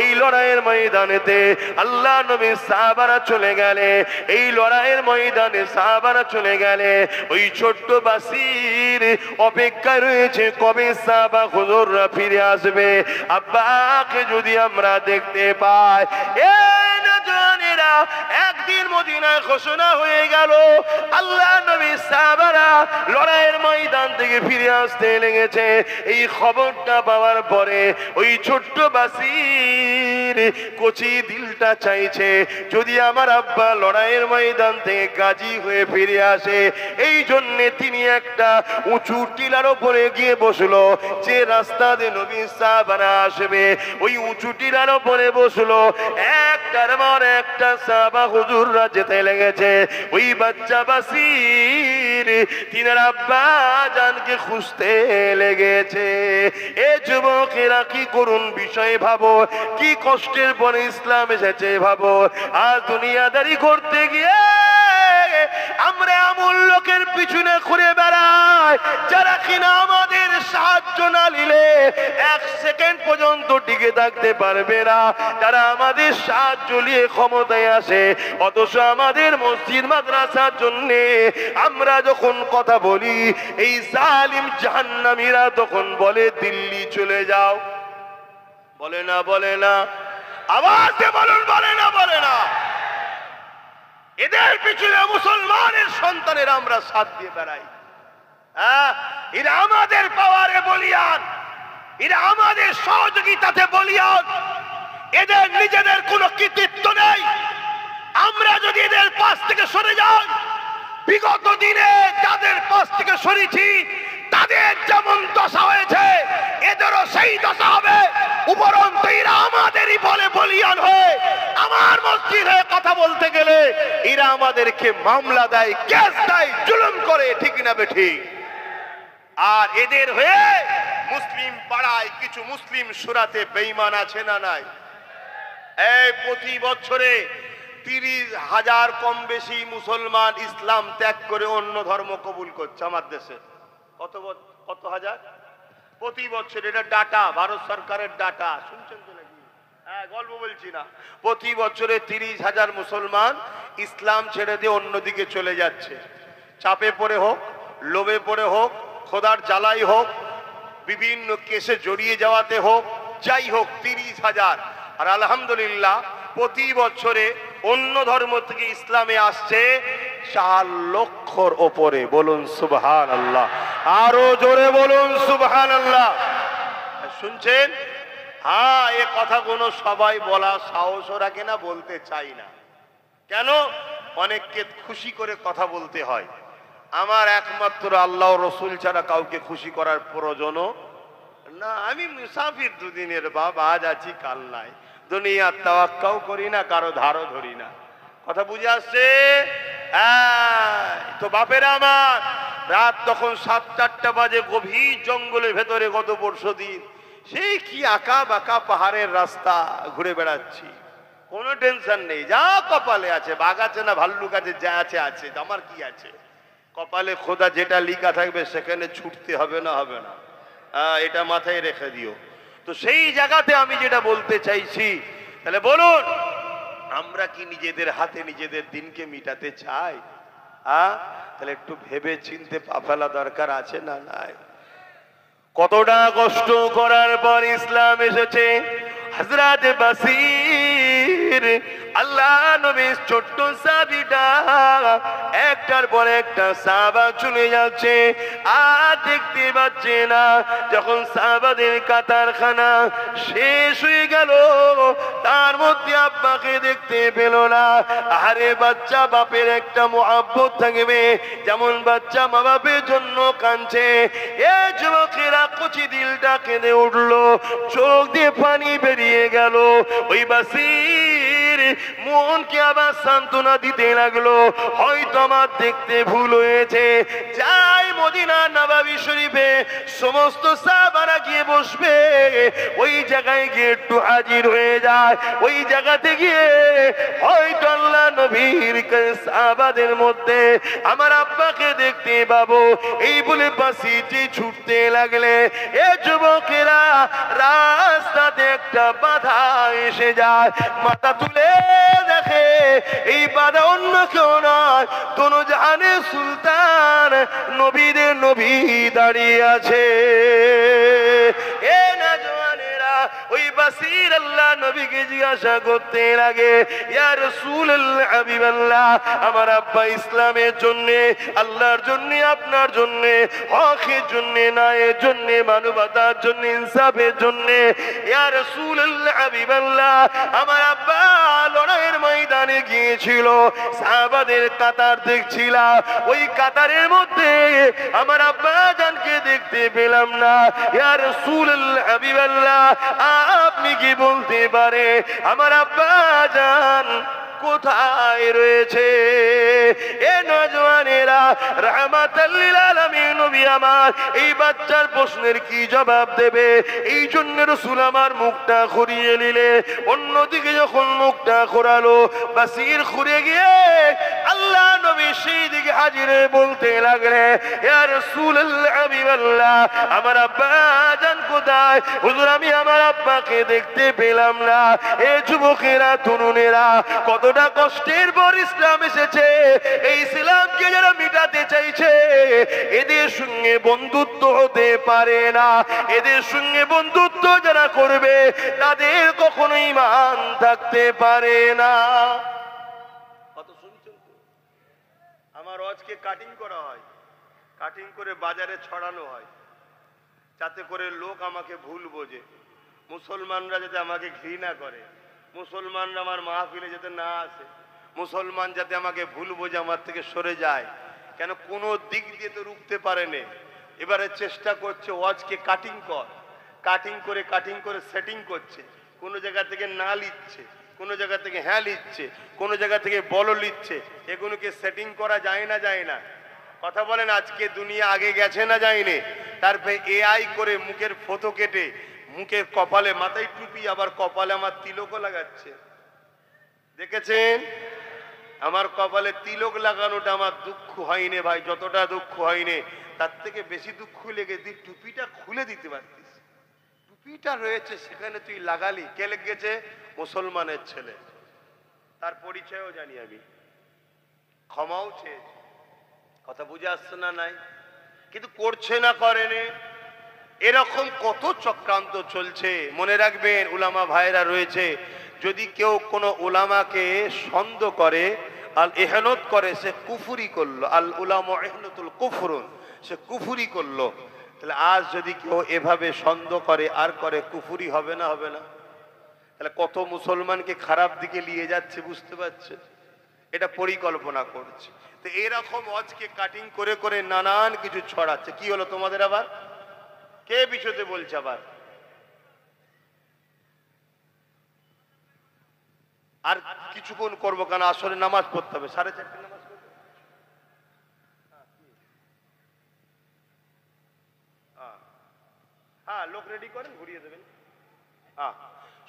[SPEAKER 1] এই লড়াইয়ের ময়দানেতে আল্লাহ নবীর সাহাবারা চলে গেলে, এই লড়াইয়ের ময়দানে সাহাবারা চলে গেলে। ওই ছোট্ট বাসির অপেক্ষায় রয়েছে কবে সাহাবা হুজুররা ফিরে আসবে, আব্বাকে যদি আমরা দেখতে পাই। একদিন মদিনায় ঘোষণা হয়ে গেল, আল্লাহ নবী সাহাবারা লড়াইয়ের ময়দান থেকে ফিরে আসতে লেগেছে। এই খবরটা পাওয়ার পরে ওই ছোট্ট বাসির কচি দিলটা চাইছে যদি আমার আব্বা লড়াইয়ের ময়দান থেকে গাজী হয়ে ফিরে আসে। এই জন্যে তিনি একটা উঁচু টিলার উপরে গিয়ে বসলো, যে রাস্তা দিয়ে নবী সাহাবারা আসবে ওই উঁচু টিলার উপরে বসলো। একটার পর একটা সাহাবা হুজুররা যেতে লেগেছে। ওই বাচ্চা বাসির তিনার আব্বা জানকে খুঁজতে লেগেছে। এ যুবকেরা, কি করুন বিষয় ভাবো, কি কষ্টের পরে ইসলাম এসেছে ভাবো। আর দুনিয়াদারি করতে গিয়ে আমরা এমন লোকের পিছনে ঘুরে বেড়াই যারা কিনা আমাদের সাহায্য না নিলে এক সেকেন্ড পর্যন্ত টিকে থাকতে পারবে না। তারা আমাদের সাহায্য নিয়ে ক্ষমতায় আসে, অথচ আমাদের মসজিদ মাদ্রাসার জন্য আমরা যখন কথা বলি, এই জালিম জাহান্নামীরা তখন বলে দিল্লি চলে যাও। বলে না? বলে না? আওয়াজ দিয়ে বলুন, বলে না? বলে না? এদের পিছনে মুসলমানের সন্তানের আমরা সাথ দিয়ে বেড়াই। এরা আমাদের পাওয়ারে বলিয়ান, এরা আমাদের সহযোগিতাতে বলিয়ান। এদের নিজেদের কোনো কৃতিত্ব নেই। আমরা যদি এদের পাশ থেকে সরে যাই, বিগত দিনে যাদের পাশ থেকে সরেছি তাদের যেমন দশা হয়েছে এদেরও সেই দশা হবে। উপরন্ত এরা আমাদেরই বলে বলিয়ান হয়ে আমার মসজিদে কথা বলতে গেলে এরা আমাদেরকে মামলা দেয়, কেস দেয়, জুলুম করে। ঠিক না বেঠিক? আর এদের হয়ে মুসলিম পাড়ায় কিছু মুসলিম সুরাতে বেঈমান আছে না নাই? এই প্রতি বছরে 30,000 কম বেশি মুসলমান ইসলাম ত্যাগ করে অন্য ধর্ম কবুল করছে আমার দেশে। কত হাজার প্রতি বছর? এটা ডাটা, ভারত সরকারের ডাটা। শুনছেন তো নাকি? হ্যাঁ, গল্প বলছি না। প্রতি বছরে 30,000 মুসলমান ইসলাম ছেড়ে দিয়ে অন্যদিকে চলে যাচ্ছে। চাপে পড়ে হোক, লোভে পড়ে হোক, খোদার জ্বালাই হোক, বিভিন্ন কেসে জড়িয়ে যাওয়াতে হোক, যাই হোক 30,000। আর আলহামদুলিল্লাহ প্রতি বছরে অন্য ধর্ম থেকে ইসলামে আসছে 4 লক্ষর ওপরে। বলুন সুবহানাল্লাহ, আরো জোরে বলুন সুবহানাল্লাহ। শুনছেন? হ্যাঁ, এ কথাগুলো সবাই বলা সাহসও রাখে না, বলতে চাই না। কেন? অনেককে খুশি করে কথা বলতে হয়। আমার একমাত্র আল্লাহ রসুল ছাড়া কাউকে খুশি করার প্রয়োজনও না। আমি মুসাফির, দুদিনের বাপ, আজ আছি কাল নাই। দুনিয়ার তাওয়াক্কাও করি না, কারো ধারও ধরি না। কথা বুঝে আসছে? তো বাপেরা আমার, রাত তখন 7-8টা বাজে, গভীর জঙ্গলের ভেতরে গত পরশু দিন সেই কি আঁকা বাঁকা পাহাড়ের রাস্তা ঘুরে বেড়াচ্ছি, কোনো টেনশন নেই, যা কপালে আছে, বাঘ আছে না ভাল্লুক আছে, যা আছে আছে, আমার কি আছে, কপালে খোদা যেটা লিখা থাকবে সেখানে ছুটতে হবে না, হবে না, এটা মাথায় রেখে দিও। তো সেই জায়গাতে আমি যেটা বলতে চাইছি, তাহলে বলুন আমরা কি নিজেদের হাতে নিজেদের দিনকে মিটাতে চাই? তাহলে একটু ভেবে চিনতে পা ফেলা দরকার আছে না নাই? কতটা কষ্ট করার পর ইসলাম এসেছে। হযরত বাসীর আল্লাহ নবীর ছোট্ট সাহাবীটা একটার পর একটা সাহাবা চলে যাচ্ছে, আর দেখতে পাচ্ছে না। যখন সাহাবাদের কাতারখানা শেষ হয়ে গেল, তার মধ্যে আব্বাকে দেখতে পেল না। আরে বাচ্চা বাপের একটা মুহাব্বত থাকবে, যেমন বাচ্চা মা বাপের জন্য কাঁদছে, এ যুবকেরা কচি দিলটা কেঁদে উঠলো, চোখ দিয়ে পানি বেরিয়ে গেল। ওই বাসীর মনকে আবার সান্ত্বনা দিতে লাগলো, হয়তো আমার দেখতে ভুল হয়েছে, যাই মদিনা নববী শরীফে সমস্ত সাহাবারা গিয়ে বসবে, ওই জায়গায় গিয়ে একটু হাজির হয়ে যায়, ওই জায়গাতে গিয়ে হয়তো আল্লাহ নবীর সাহাবাদের মধ্যে আমার আব্বাকে দেখতে পাবো, এই বলে বাসীটি ছুটতে লাগলে এ যুবকেরা রাস্তাতে একটা বাধা এসে যায়, মাথা তুলে দেখে এই বাধা অন্য কেউ নয়, দোনো জাহানের সুলতান নবীদের নবী দাঁড়িয়ে আছে। এ না জওয়ানেরা, ওই বাসীর আল্লাহ নবীকে জিজ্ঞাসা করতে লাগে, ইয়া রাসূলুল্লাহ হাবিবাল্লাহ, আমার আব্বা ইসলামের জন্য, আল্লাহর জন্য, আপনার জন্য, হকের জন্য, ন্যায়ের জন্য, মানবতার জন্য, ইনসাফের জন্য, ইয়া রাসূলুল্লাহ হাবিবাল্লাহ, আমার আব্বা লড়াইয়ের ময়দানে গিয়েছিল, সাহাবাদের কাতার দেখছিলাম, ওই কাতারের মধ্যে আমার আব্বা জানকে দেখতে পেলাম না, ইয়া রাসূলুল্লাহ হাবিবাল্লাহ, আপনি কি বলতে পারে আমার আব্বা জান কোথায় রয়েছে? এ নওজওয়ানেরা, রাহমাতাল লিল আলামিন নবী আমার এই বাচ্চার প্রশ্নের কি জবাব দেবে, এই জন্য রাসূল আমার মুখটা ঘুরিয়ে নিলে, অন্যদিকে যখন মুখটা ঘোরালো, বাসীর ঘুরে গিয়ে আল্লাহ নবী সেই দিকে হাজির হয়ে বলতে লাগলে, ইয়া রাসূলুল্লাহ হাবিবাল্লাহ, আমার আব্বা জান কোথায়? হুজুর আমি আমার আব্বাকে দেখতে পেলাম না। এ যুবকেরা, তরুণেরা, কতটা কষ্টের পর ইসলাম এসেছে, এই ইসলামকে যারা মিটাতে চাইছে এদের সঙ্গে বন্ধুত্ব হতে পারে না, এদের সঙ্গে বন্ধুত্ব যারা করবে তাদের কখনো ঈমান থাকতে পারে না। কত শুনছেন তো? আমার ওয়াজকে কাটিং করা হয়, কাটিং করে বাজারে ছড়ানো হয়, যাতে করে লোক আমাকে ভুল বোঝে, মুসলমানরা যাতে আমাকে ঘৃণা করে, মুসলমানরা আমার মাহফিলে যাতে না আসে, মুসলমান যাতে আমাকে ভুল বোঝে, আমার থেকে সরে যায়, কেন কোনো দিক দিয়ে তো রুখতে পারেনি। এবারে চেষ্টা করছে ওয়াজকে কাটিং কর, কাটিং করে সেটিং করছে, কোনো জায়গা থেকে না লিখছে, কোনো জায়গা থেকে হ্যাঁ লিখছে, কোনো জায়গা থেকে বল লিখছে, এগুলোকে সেটিং করা যায় না, যায় না? কথা বলেন, আজকে দুনিয়া আগে গেছে না যায়নি? তারপরে এআই করে মুখের ফটো কেটে মুখের কপালে, মাথায় টুপি, আবার কপালে আমার তিলকও লাগাচ্ছে, দেখেছেন? আমার কপালে তিলক লাগানোটা আমার দুঃখ হয়নি ভাই, যতটা দুঃখ হয়নি তার থেকে বেশি দুঃখ লেগে তুই টুপিটা খুলে দিতে পারতিস, টুপিটা রয়েছে সেখানে তুই লাগালি, কে লেগেছে? মুসলমানের ছেলে, তার পরিচয়ও জানি আমি, ক্ষমাও চেয়েছে, কথা বুঝে আসছে না নাই? কিন্তু করছে না, করেনি। এরকম কত চক্রান্ত চলছে। মনে রাখবেন উলামা ভাইরা রয়েছে, যদি কেউ কোনো উলামাকে সন্দেহ করে, আল ইহনত করে, সে কুফরি করলো, আল উলামা ইহনতুল কুফরুন, সে কুফরি করলো। তাহলে আজ যদি কেউ এভাবে সন্দেহ করে আর করে, কুফরি হবে না, হবে না? তাহলে কত মুসলমানকে খারাপ দিকে নিয়ে যাচ্ছে, বুঝতে পারছে? এটা পরিকল্পনা করছে। তো এরকম আজকে কাটিং করে করে নানান কিছু ছড়াচ্ছে। কি হলো তোমাদের আবার? কে বিষয়তে বলছে আবার? আর কিছুক্ষণ করবো, কেন আসলে নামাজ পড়তে হবে, 4:30 নামাজ পড়তে। হ্যাঁ, লোক রেডি করেন, ঘুরিয়ে দেবেন। হ্যাঁ,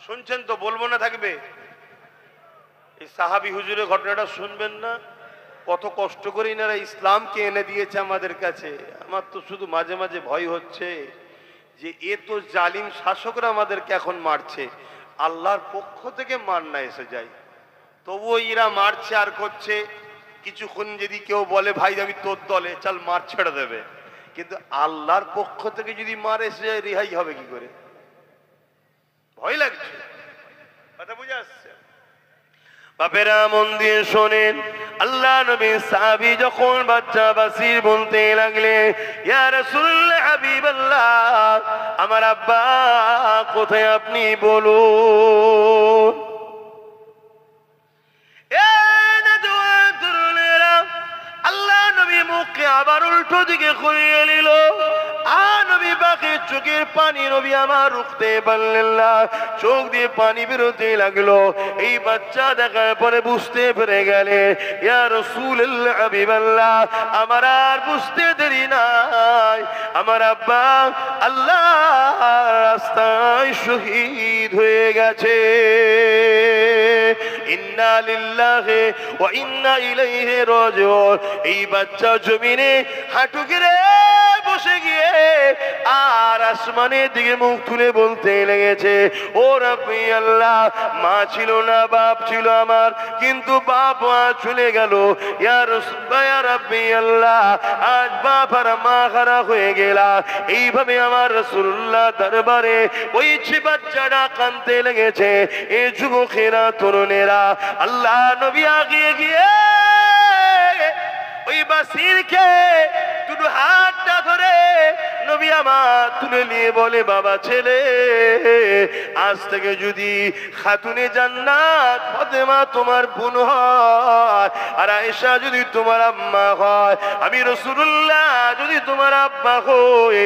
[SPEAKER 1] শুনছেন তো, বলবো না থাকবে? এই সাহাবী হুজুরের ঘটনাটা শুনবেন না? কত কষ্ট করে এনারা ইসলামকে এনে দিয়েছে আমাদের কাছে। আমার তো শুধু মাঝে মাঝে ভয় হচ্ছে যে এ তো জালিম শাসকরা আমাদেরকে এখন মারছে, আল্লাহর পক্ষ থেকে মার না এসে যায়, তবুও এরা মারছে আর করছে। কিছুক্ষণ যদি কেউ বলে ভাই আমি তোর দলে, চল মার ছেড়ে দেবে, কিন্তু আল্লাহর পক্ষ থেকে যদি মার এসে যায় রেহাই হবে কি করে? ভয় লাগছে। কথা বুঝে আসছে? বাপেরা মন দিয়ে শোনেন, আল্লাহ নবী সাহাবী যখন বাচ্চা বাসির বলতে লাগলে, ইয়া রাসূলুল্লাহ হাবিবাল্লাহ, আমার আব্বা কোথায় আপনি বলুন। আল্লাহ নবী মুখকে আবার উল্টো দিকে ঘুরিয়ে নিল। নবী পাখির চোখের পানি নবী আমার রুখতে পারলেন না, চোখ দিয়ে পানি বেরোতে লাগলো। এই বাচ্চা দেখার পরে বুঝতে পেরে গেলে, ইয়া রাসূলুল্লাহ হাবিবাল্লাহ, আমার আর বুঝতে দেরি নাই, আমার আব্বা আল্লাহর রাস্তায় শহীদ হয়ে গেছে। ইন্না লিল্লাহি ওয়া ইন্না ইলাইহি রাজিউন। এই বাচ্চা জমিনে হাঁটু গেড়ে বসে গিয়ে আর আসমানের দিকে মুখ তুলে বলতে লেগেছে, ও রাব্বি আল্লাহ, মা ছিল না বাপ ছিল আমার, কিন্তু বাপ চলে গেল। ইয়া রাব্বি আল্লাহ, আজ বাপ আর মা খারাপ হয়ে গেলা। এইভাবে আমার রাসূলুল্লাহ দরবারে ওই বাচ্চাটা কাঁদতে লেগেছে। এই যুবকেরা তরুণেরা, আল্লাহ নবী আগিয়ে গিয়ে ওই বাসিরকে দুটো হাতটা ধরে নবী আমার তুলে নিয়ে বলে, বাবা ছেলে, আজ থেকে যদি খাতুনে জান্নাত ফাতেমা তোমার বোন হয় আর আয়েশা যদি তোমার আম্মা হয়, আমি রাসূলুল্লাহ যদি তোমার আব্বা হই,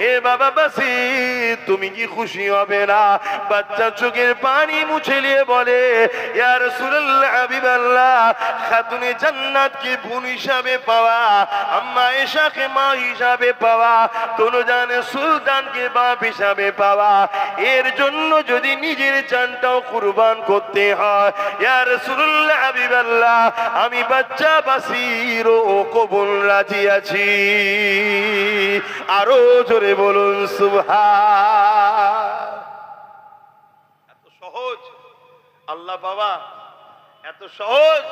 [SPEAKER 1] এ বাবা বাসির তুমি কি খুশি হবে না? বাচ্চা চোখের পানি মুছে নিয়ে বলে, ইয়া রাসূলুল্লাহ হাবিবাল্লাহ, খাতুনে জান্নাত কি বোন হিসাবে পাওয়া, আম্মা আয়েশাকে মা হিসাবে পাওয়া, জানে সুলতানকে বাপ হিসাবে পাওয়া, এর জন্য যদি নিজের জানটাও কুরবান করতে হয়, ইয়া রাসূলুল্লাহ হাবিবাল্লাহ, আমি বাচ্চা বাসির ও কবুল রাজি আছি। আরো জোরে বলুন সুবহান। এত সহজ আল্লাহ পাওয়া, এত সহজ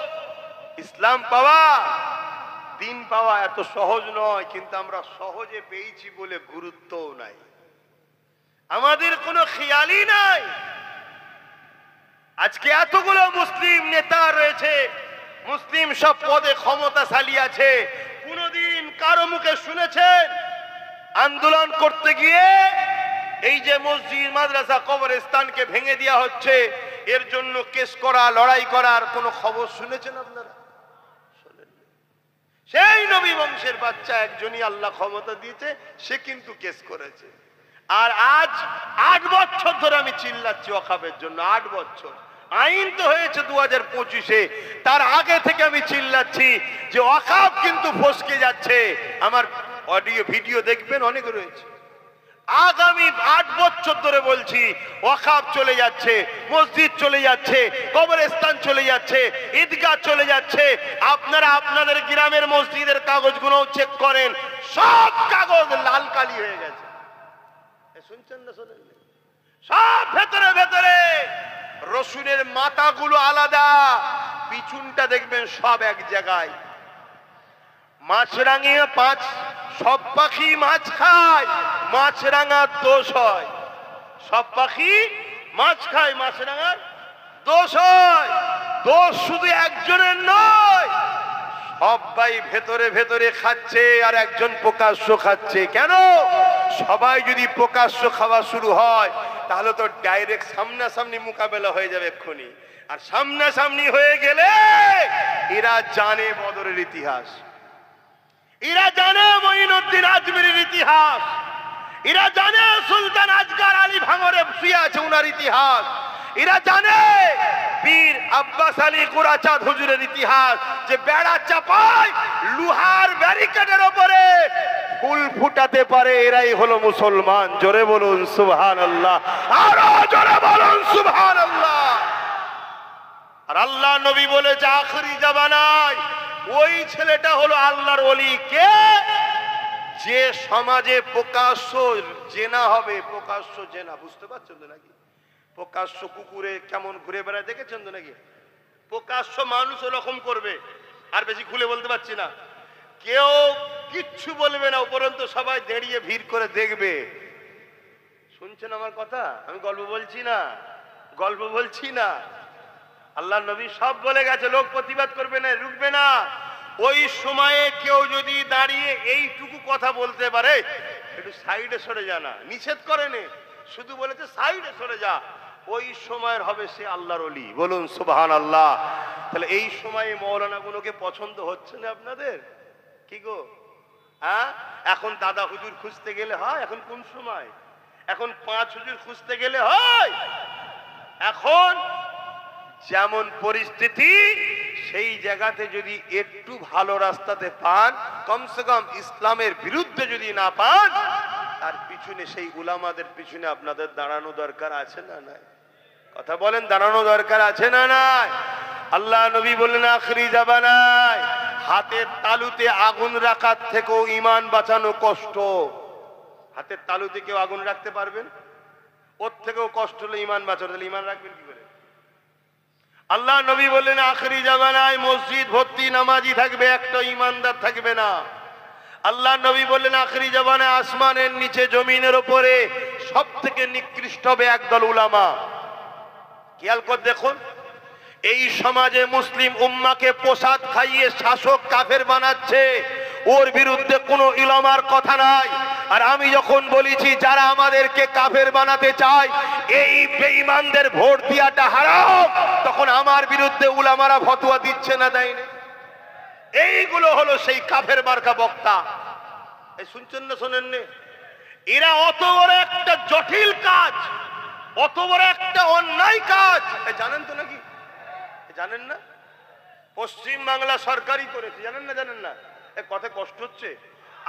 [SPEAKER 1] ইসলাম পাওয়া, দিন পাওয়া এত সহজ নয়, কিন্তু আমরা সহজে পেয়েছি বলে গুরুত্বও নাই, আমাদের কোনো খেয়ালই নাই। আজকে এতগুলো মুসলিম নেতা রয়েছে, মুসলিম সব পদে ক্ষমতাশালী আছে, কোনদিন কারো মুখে শুনেছেন আন্দোলন করতে গিয়ে এই যে মসজিদ মাদ্রাসা কবরস্থানকে ভেঙে দেওয়া হচ্ছে, এর জন্য কেস করা, লড়াই করার কোনো খবর শুনেছেন আপনারা? সেই নবী বংশের বাচ্চা একজনই আল্লাহ ক্ষমতা দিয়েছে, সে কিন্তু কেস করেছে। আর আজ 8 বছর ধরে আমি চিল্লাচ্ছি ওয়াকফের জন্য, 8 বছর। আইন তো হয়েছে 2025-এ, তার আগে থেকে আমি চিল্লাচ্ছি যে ওয়াকফ কিন্তু ফসকে যাচ্ছে। আমার অডিও ভিডিও দেখবেন, অনেক রয়েছে। আগামী 8 বছর ধরে বলছি ওয়াকফ চলে যাচ্ছে, মসজিদ চলে যাচ্ছে, কবরস্থান চলে যাচ্ছে, ঈদগাহ চলে যাচ্ছে। আপনারা আপনাদের গ্রামের মসজিদের কাগজগুলো চেক করেন, সব কাগজ লাল কালি হয়ে গেছে। শুনছেন না? শোনেন? সব ভেতরে ভেতরে রসুনের মাথাগুলো আলাদা, পিছনটা দেখবেন সব এক জায়গায়। মাছরাঙে 5 সব পাখি মাছ খায়, মাছরাঙার দোষ হয়। সব পাখি মাছ খায়, মাছরাঙার দোষ হয়। দোষ শুধু একজনের নয়, সবাই ভেতরে ভেতরে খাচ্ছে আর একজন প্রকাশ্য খাচ্ছে। কেন? সবাই যদি প্রকাশ্য খাওয়া শুরু হয় তাহলে তো ডাইরেক্ট সামনাসামনি মোকাবেলা হয়ে যাবে এক্ষুনি। আর সামনাসামনি হয়ে গেলে এরা জানে বদরের ইতিহাস, এরা জানে মঈনুদ্দিন আজমিরের ইতিহাস, এরা জানে সুলতান আজগার আলী ভাঙরে শুয়ে আছে উনার ইতিহাস, এরা জানে পীর আব্বাস আলী কুরাচাঁদ হুজুরের ইতিহাস, যে বেড়া চাপায় লোহার ব্যারিকেডের উপরে ফুল ফুল ফুটাতে পারে এরাই হলো মুসলমান। জোরে বলুন সুবহানাল্লাহ, আরো জোরে বলুন সুবহানাল্লাহ। আর আল্লাহ নবী বলেছে আখরি জামানায় ওই ছেলেটা হলো আল্লাহর ওলি। কে? যে সমাজে প্রকাশ্য জেনা হবে, প্রকাশ্য জেনা, বুঝতে পারছেন তো নাকি? প্রকাশ্য কুকুরে কেমন ঘুরে বেড়ায় দেখেছেন তো নাকি? প্রকাশ্য মানুষ ওরকম করবে। আর বেশি খুলে বলতে পারছি না, কেউ কিচ্ছু বলবে না, উপরন্ত সবাই দাঁড়িয়ে ভিড় করে দেখবে। শুনছেন আমার কথা? আমি গল্প বলছি না, গল্প বলছি না। আল্লাহ নবী সব বলে গেছে, লোক প্রতিবাদ করবে না, রুখবে না। ওই সময়ে কেউ যদি দাঁড়িয়ে এইটুকু কথা বলতে পারে, একটু সাইডে সরে যা, না নিষেধ করেনি, শুধু বলেছে সাইডে সরে যা, ওই সময়ের হবে সে আল্লাহর ওলি। বলুন সুবহানাল্লাহ। তাহলে এই সময়ে মৌলানা গুলোকে পছন্দ হচ্ছে না আপনাদের? কি গো, হ্যাঁ? এখন দাদা হুজুর খুঁজতে গেলে হয়? এখন কোন সময়? এখন 5 হুজুর খুঁজতে গেলে হয়? এখন যেমন পরিস্থিতি, সেই জায়গাতে যদি একটু ভালো রাস্তাতে পান, কমসে কম ইসলামের বিরুদ্ধে যদি না পান, তার পিছনে সেই উলামাদের পিছনে আপনাদের দাঁড়ানো দরকার আছে না নাই? কথা বলেন, দাঁড়ানো দরকার আছে না নাই? আল্লাহ নবী বললেন আখরি জামানায় হাতের তালুতে আগুন রাখার থেকেও ঈমান বাঁচানো কষ্ট। হাতের তালুতে কেউ আগুন রাখতে পারবেন? ওর থেকেও কষ্ট হলো ঈমান বাঁচানো। তাহলে ঈমান রাখবেন কি করে? আল্লাহ নবী বললেন আখরি জামানায় মসজিদ ভর্তি নামাজি থাকবে, একটা ঈমানদার থাকবে না। আল্লাহ নবী বললেন আখরি জামানায় আসমানের নিচে জমিনের উপরে সব থেকে নিকৃষ্ট হবে একদল উলামা। খেয়াল করে দেখুন, এই সমাজে মুসলিম উম্মাকে প্রসাদ খাইয়ে শাসক কাফের বানাচ্ছে, ওর বিরুদ্ধে কোনো উলামার কথা নাই। আর আমি যখন বলেছি যারা আমাদেরকে কাফের বানাতে চায়, এই বেঈমানদের ভোট দিয়াটা হারাম, তখন আমার বিরুদ্ধে উলামারা ফতোয়া দিচ্ছে না, দেয় না? এইগুলো হলো সেই কাফের মার্কা বক্তা। এই শুনছেন না শোনেন না? এরা অত বড় একটা জটিল কাজ, অত বড় একটা অন্যায় কাজ জানেন তো নাকি? জানেন না? পশ্চিম বাংলা সরকারই করেছে, জানেন না? জানেন না? কথা কষ্ট হচ্ছে।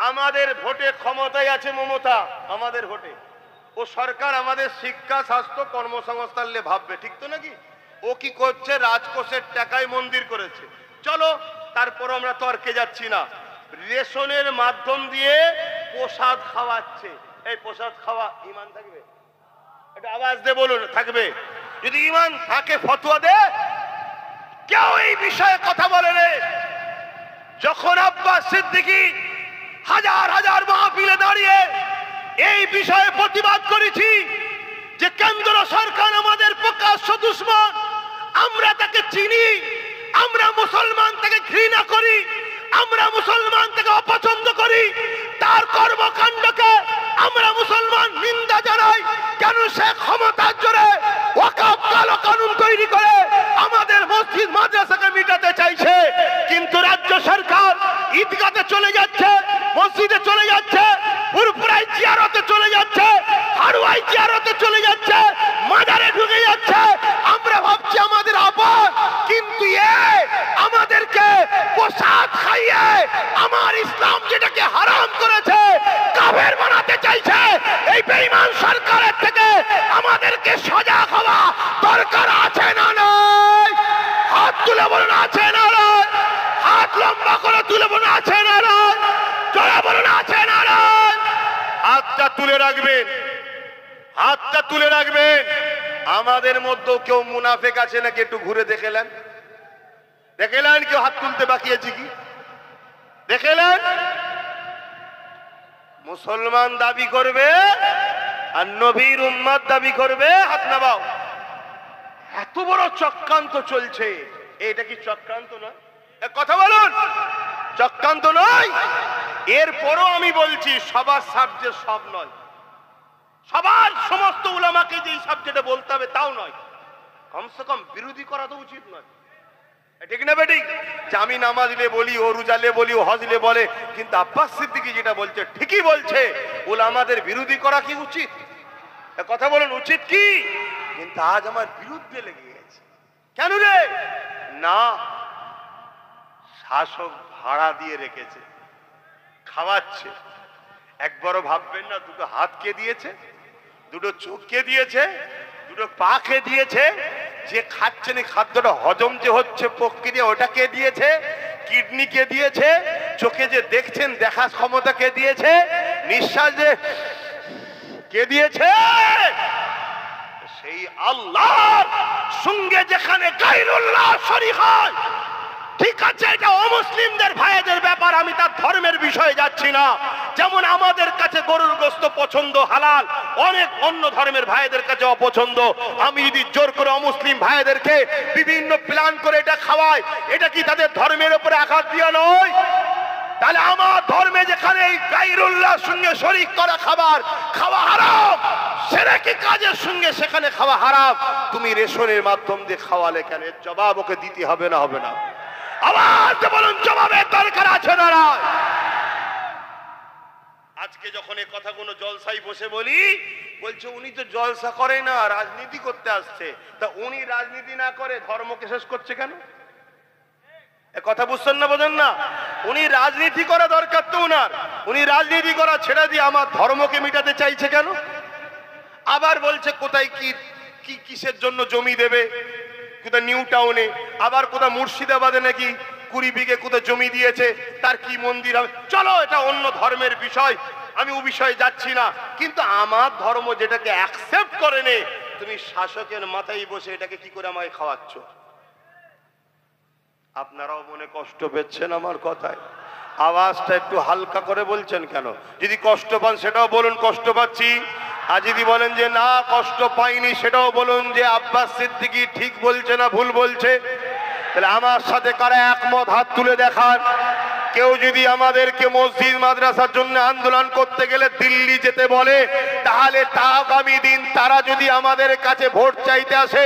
[SPEAKER 1] আমাদের ভোটে ক্ষমতায় আছে মমতা, আমাদের ভোটে ও সরকার আমাদের শিক্ষা স্বাস্থ্য কর্মসংস্থান নিয়ে ভাববে, ঠিক তো নাকি? ও কি করছে? রাজকোষের টাকায় মন্দির করেছে। চলো, তারপর আমরা তর্কে যাচ্ছি না। রেশনের মাধ্যম দিয়ে প্রসাদ খাওয়াচ্ছে। এই প্রসাদ খাওয়া ঈমান থাকবে? এটা আওয়াজ দিয়ে বলুন, থাকবে? যদি ঈমান থাকে ফতোয়া দে। কেউ এই বিষয়ে কথা বলে রে। যখন আব্বাস সিদ্দিকী হাজার হাজার মাহফিলে দাঁড়িয়ে এই বিষয়ে প্রতিবাদ করেছি যে কেন্দ্র সরকার আমাদের প্রকাশ্য দুশমন, আমরা তাকে চিনি, আমরা মুসলমান তাকে ঘৃণা করি, আমরা মুসলমান তাকে অপছন্দ করি, তার কর্মকাণ্ডকে আমরা মুসলমান নিন্দা জানাই। কেন সে ক্ষমতার জোরে ওয়াকফ কালো কানুন তৈরি করে আমাদের মসজিদ মাদ্রাসাকে মিটাতে চাইছে, কিন্তু রাজ্য সরকার ঈদগাতে চলে যাচ্ছে, মসজিদে চলে যাচ্ছে, ফুরফুরাই জিয়ারতে চলে যাচ্ছে, হারুয়াই জিয়ারতে চলে যাচ্ছে, মাজারে ঢুকে যাচ্ছে। আমরা ভাবছি আমাদের আপন, কিন্তু আমাদেরকে প্রসাদ খাইয়ে আমার ইসলাম যেটাকে হারাম করেছে কাফের বানাতে চাইছে। এই বেঈমান সরকারের থেকে আমাদেরকে সজাগ হওয়া দরকার আছে না নাই? হাত তুলে বলুন আছে না নাই? হাত লম্বা করে তুলে বলুন আছে না নাই? জোরে বলুন আছে না নাই? হাতটা তুলে রাখবেন, হাতটা তুলে রাখবেন। আমাদের মধ্যে কেউ মুনাফেক আছে নাকি? একটু ঘুরে দেখেলেন, দেখেলেন কেউ হাত তুলতে বাকি আছে কি? দেখেলেন? মুসলমান দাবি করবে আর নবীর উম্মত দাবি করবে, হাত নামাও। এত বড় চক্রান্ত চলছে, এটা কি চক্রান্ত নয়? কথা বলুন, চক্রান্ত নয়? এরপরও আমি বলছি সবার সাবজেক্ট সব নয়, সবার সমস্ত উলামাকে যেই সাবজেক্টে বলতে হবে তাও নয়। কমসে কম বিরোধী করা তো উচিত নয়, ঠিক না বেঠিক? যে আমি নামাজলে বলি, ও রোজালে বলি, ও হজলে বলে, কিন্তু আব্বাস সিদ্দিকী যেটা বলছে ঠিকই বলছে। উলামাদের বিরোধী করা কি উচিত? কথা বলুন, উচিত কি? কিন্তু আজ আমার বিরুদ্ধে লেগে গেছে। কেন রে? না, শাসক ভাড়া দিয়ে রেখেছে, খাওয়াচ্ছে, একবারও ভাববেন না দুটো হাত কে দিয়েছে, দুটো চোখ কে দিয়েছে, দুটো পা কে দিয়েছে, যে খাচ্ছেন এই খাদ্যটা হজম যে হচ্ছে প্রক্রিয়া ওটা কে দিয়েছে, কিডনি কে দিয়েছে, চোখে যে দেখছেন দেখার ক্ষমতা কে দিয়েছে, নিঃশ্বাস যে কে দিয়েছে? সেই আল্লাহর সঙ্গে যেখানে গায়রুল্লাহ শরীক হয়, ঠিক আছে এটা অমুসলিমদের ভাইদের ব্যাপার, আমি তার ধর্মের বিষয়ে যাচ্ছি না। যেমন আমাদের কাছে গরুর গোশত পছন্দ হালাল, অনেক অন্য ধর্মের ভাইদের কাছে অপছন্দ। আমি যদি জোর করে অমুসলিম ভাইদেরকে বিভিন্ন প্ল্যান করে এটা খাওয়াই, এটা কি তাদের ধর্মের উপরে আঘাত দিয়া নয়? তাহলে আমার ধর্মে যেখানে এই গায়রুল্লাহর সঙ্গে শরীক করা খাবার খাওয়া হারাম, শিরকি কাজের সঙ্গে সেখানে খাওয়া হারাম, তুমি রেশনের মাধ্যম দিয়ে খাওয়ালে কেন? এর জবাব ওকে দিতে হবে না হবে না? আওয়াজ বলুন, জবাবের দরকার আছে না? আজকে যখন এই কথাগুলো জলসায় বসে বলি, বলছে উনি তো জলসা করে না, রাজনীতি করতে আসছে। তা উনি রাজনীতি না করে ধর্মকে শেষ করছে কেন? কথা বুঝছেন না, বোঝেন না? উনি রাজনীতি করা দরকার তো উনার, উনি রাজনীতি করা ছেড়ে দিয়ে আমার ধর্মকে মিটাতে চাইছে কেন? আবার বলছে কোথায় কি কি কিসের জন্য জমি দেবে, কোথায় নিউ টাউনে, আবার কোথায় মুর্শিদাবাদে নাকি 20 বিঘে কোথায় জমি দিয়েছে, তার কি মন্দির হবে। চলো এটা অন্য ধর্মের বিষয়, আমি ও বিষয়ে যাচ্ছি না, কিন্তু আমার ধর্ম যেটাকে অ্যাকসেপ্ট করে নে, তুমি শাসকের মাথায় বসে এটাকে কি করে আমায় খাওয়াচ্ছ? আপনারাও মনে কষ্ট পেচ্ছেন আমার কথায়? আওয়াজটা একটু হালকা করে বলছেন কেন? যদি কষ্ট পান সেটাও বলুন কষ্ট পাচ্ছি, আর যদি বলেন যে না কষ্ট পাইনি সেটাও বলুন যে আব্বাস সিদ্দিকী ঠিক বলছে না ভুল বলছে। তাহলে আমার সাথে কারা একমত হাত তুলে দেখান। কেউ যদি আমাদেরকে মসজিদ মাদ্রাসার জন্য আন্দোলন করতে গেলে দিল্লি যেতে বলে, তাহলে তা আগামী দিন তারা যদি আমাদের কাছে ভোট চাইতে আসে,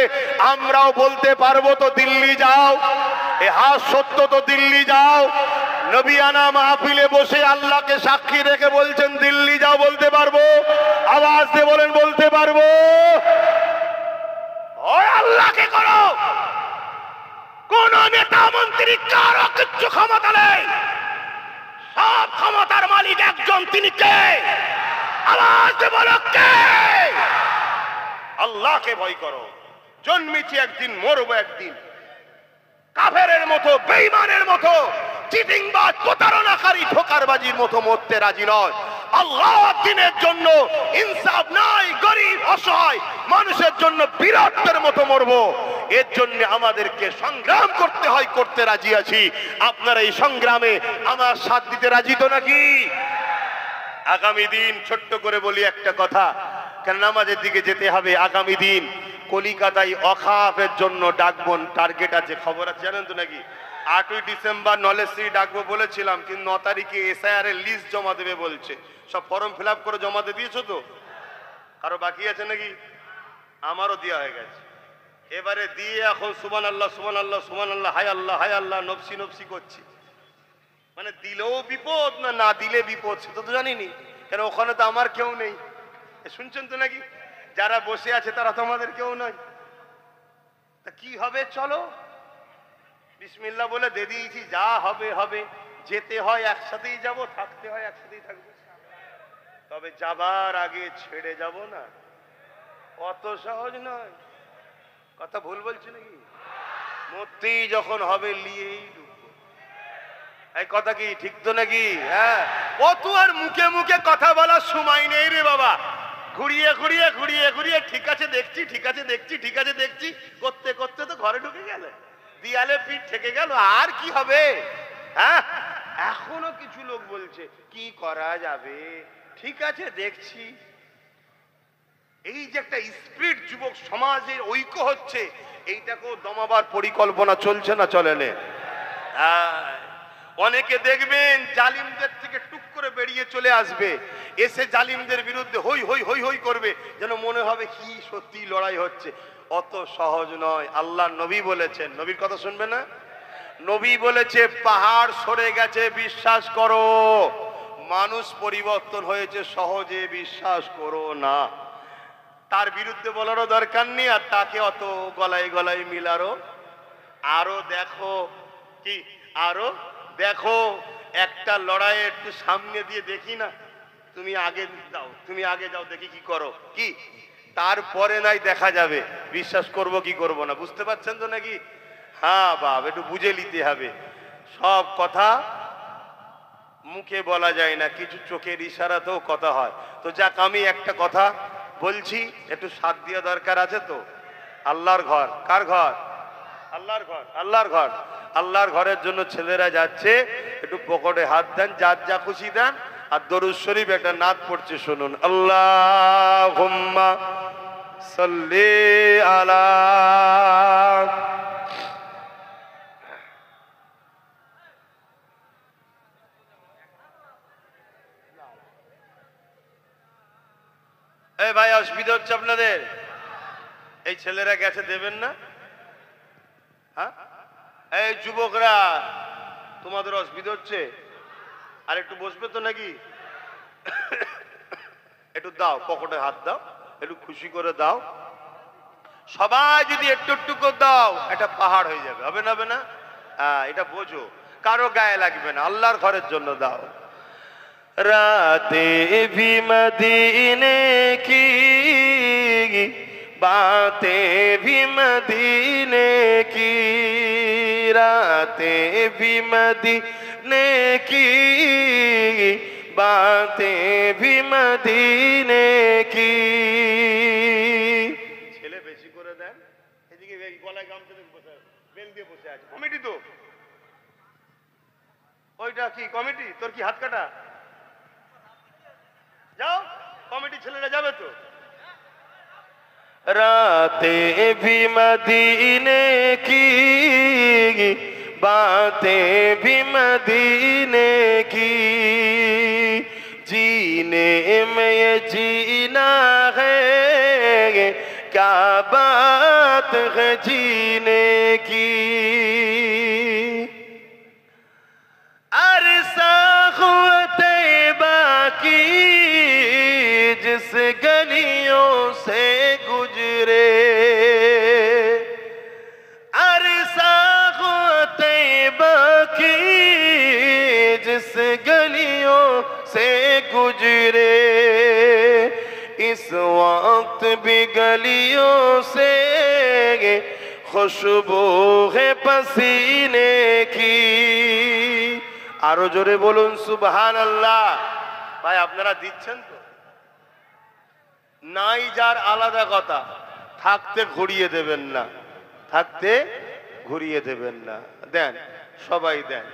[SPEAKER 1] আমরাও বলতে পারবো তো দিল্লি যাও, এ হাত সত্য তো দিল্লি যাও। নবিয়ানা মাহফিলে বসে আল্লাহকে সাক্ষী রেখে বলছেন দিল্লি যাও, বলতে পারবো? আওয়াজ দিয়ে বলেন বলতে পারবো? ওই আল্লাহকে করো, কোন নেতা মন্ত্রী কারো কিচ্ছু ক্ষমতা নেই, সব ক্ষমতার মালিক একজন, তিনি কে? আওয়াজ দিয়ে বলো কে? আল্লাহকে ভয় করো। জন্মেছি একদিন, মরবো একদিন। কাফেরের মতো, বেঈমানের মতো, চিটিংবাজ, প্রতারণাকারী, ধোঁকারবাজির মতো মরতে রাজি নয়। আল্লাহ দ্বীনের জন্য ইনসাফ নাই, গরিব অসহায় মানুষের জন্য বীরত্বের মতো মরবো। এর জন্য আমাদেরকে সংগ্রাম করতে হয়, করতে রাজি আছি। আপনারা এই সংগ্রামে আমার সাথ দিতে রাজি তো নাকি? আগামী দিন ছোট্ট করে বলি একটা কথা, কেন নামাজের দিকে যেতে হবে। আগামী দিন কলিকাতায় অখাফের জন্য ডাকবো, টার্গেট আছে, খবর আছে জানেন তো নাকি? 8ই ডিসেম্বর নলেজশ্রী ডাকবো বলেছিলাম, কিন্তু 9 তারিখে এসআইআর এর লিস্ট জমা দেবে বলছে। সব ফর্ম ফিল আপ করে জমা দিয়ে দিয়েছো তো? আরো বাকি আছে নাকি? আমারও দেওয়া হয়ে গেছে। এবারে দিয়ে এখন সুবহানাল্লাহ সুবহানাল্লাহ সুবহানাল্লাহ, হায় আল্লাহ হায় আল্লাহ, নফসি নফসি করছি। মানে দিলেও বিপদ, না না দিলে বিপদ, সেটা তো জানিনি, কেন ওখানে তো আমার কেউ নেই। শুনছেন তো নাকি? যারা বসে আছে তারা তো আমাদের কেউ নয়। তা কি হবে? চলো বিসমিল্লাহ বলে দিয়ে দিয়েছি, যা হবে হবে। যেতে হয় একসাথেই যাব, থাকতে হয় একসাথেই থাকবো। তবে যাবার আগে ছেড়ে যাব না, অত সহজ নয়। কথা ভুল বলছি নাকি? মরতেই যখন হবে নিয়েই ঢুকবো। এই কথা কি ঠিক তো নাকি? হ্যাঁ, অত আর মুখে মুখে কথা বলার সময় নেই রে বাবা। ঘুরিয়ে ঘুরিয়ে ঘুরিয়ে ঘুরিয়ে ঠিক আছে দেখছি, ঠিক আছে দেখছি, ঠিক আছে দেখছি করতে করতে তো ঘরে ঢুকে গেল, দিয়ালে পিঠ থেকে গেল, আর কি হবে? হ্যাঁ, এখনো কিছু লোক বলছে কি করা যাবে, ঠিক আছে দেখছি। এই যে একটা স্পিরিট যুবক সমাজের ঐক্য হচ্ছে, এইটাকেও দমাবার পরিকল্পনা চলছে না চলে না? অনেকে দেখবেন জালিমদের থেকে টুক করে বেরিয়ে চলে আসবে, এসে জালিমদের বিরুদ্ধে হই হই হই হই করবে, যেন মনে হবে কি সত্যি লড়াই হচ্ছে। অত সহজ নয়। আল্লাহ নবী বলেছেন, নবীর কথা শুনবে না? নবী বলেছে পাহাড় সরে গেছে বিশ্বাস করো, মানুষ পরিবর্তন হয়েছে সহজে বিশ্বাস করো না। তার বিরুদ্ধে বলারও দরকার নেই, আর তাকে অত গলায় গলায় মিলারও। আরো দেখো কি, আরো দেখো, একটা লড়াই একটু সামনে দিয়ে দেখি না, তুমি আগে যাও, তুমি আগে যাও, দেখি কি করো, কি তারপরে নাই দেখা যাবে। বিশ্বাস করব কি করব না, বুঝতে পারছেন তো নাকি? হ্যাঁ বাপ, একটু বুঝে নিতে হবে। সব কথা মুখে বলা যায় না, কিছু চোখের ইশারাতেও কথা হয়। তো যাক, আমি একটা কথা বলছি, একটু সাথ দেওয়া দরকার আছে তো। আল্লাহর ঘর, কার ঘর? আল্লাহর ঘর, আল্লাহর ঘর। আল্লাহর ঘরের জন্য ছেলেরা যাচ্ছে, একটু পকেটে হাত দেন, যার যা খুশি দেন। আর দরুদ শরীফ একটা নাত পড়ছে, শুনুন। আল্লাহুম্মা সাল্লি আলা। এই ভাই, অসুবিধা হচ্ছে আপনাদের? এই ছেলেরা গেছে, দেবেন না? হ্যাঁ, এই যুবকরা, তোমাদের অসুবিধা হচ্ছে? আর একটু বসবে তো নাকি? একটু দাও, পকেটে হাত দাও, একটু খুশি করে দাও। সবাই যদি একটু একটু করে দাও, একটা পাহাড় হয়ে যাবে, হবে না? হবে না? হ্যাঁ, এটা বোঝো, কারো গায়ে লাগবে না, আল্লাহর ঘরের জন্য দাও। রাতে ভি মদিনে কি बातें भी मदीने की, रातें भी मदीने की, बातें भी मदीने की। ছেলে বেশি করে দেন, এদিকে গলায় গামছা দিয়ে বসে, বেল দিয়ে বসে আছে। কমিটি তো ওইটা কি কমিটি? তোর কি হাত কাটা? যাও, কমিটি ছেলেরা যাবে তো। रातें भी मदीने की, बातें भी मदीने की, जीने में ये जीना है, क्या बात है जीने की। अरसा हुआ तैबा की, जिस गलियों से गुजरे, अरसा हुआ तैबा की, जिस गलियों से गुजरे, इस वक्त भी गलियों से खुशबू है पसीने की। আরো জোরে বলুন সুবহানাল্লাহ। ভাই, আপনারা দিচ্ছেন তো? নাই যার আলাদা কথা, থাকতে ঘুরিয়ে দেবেন না, থাকতে ঘুরিয়ে দেবেন না। দেন, সবাই দেন।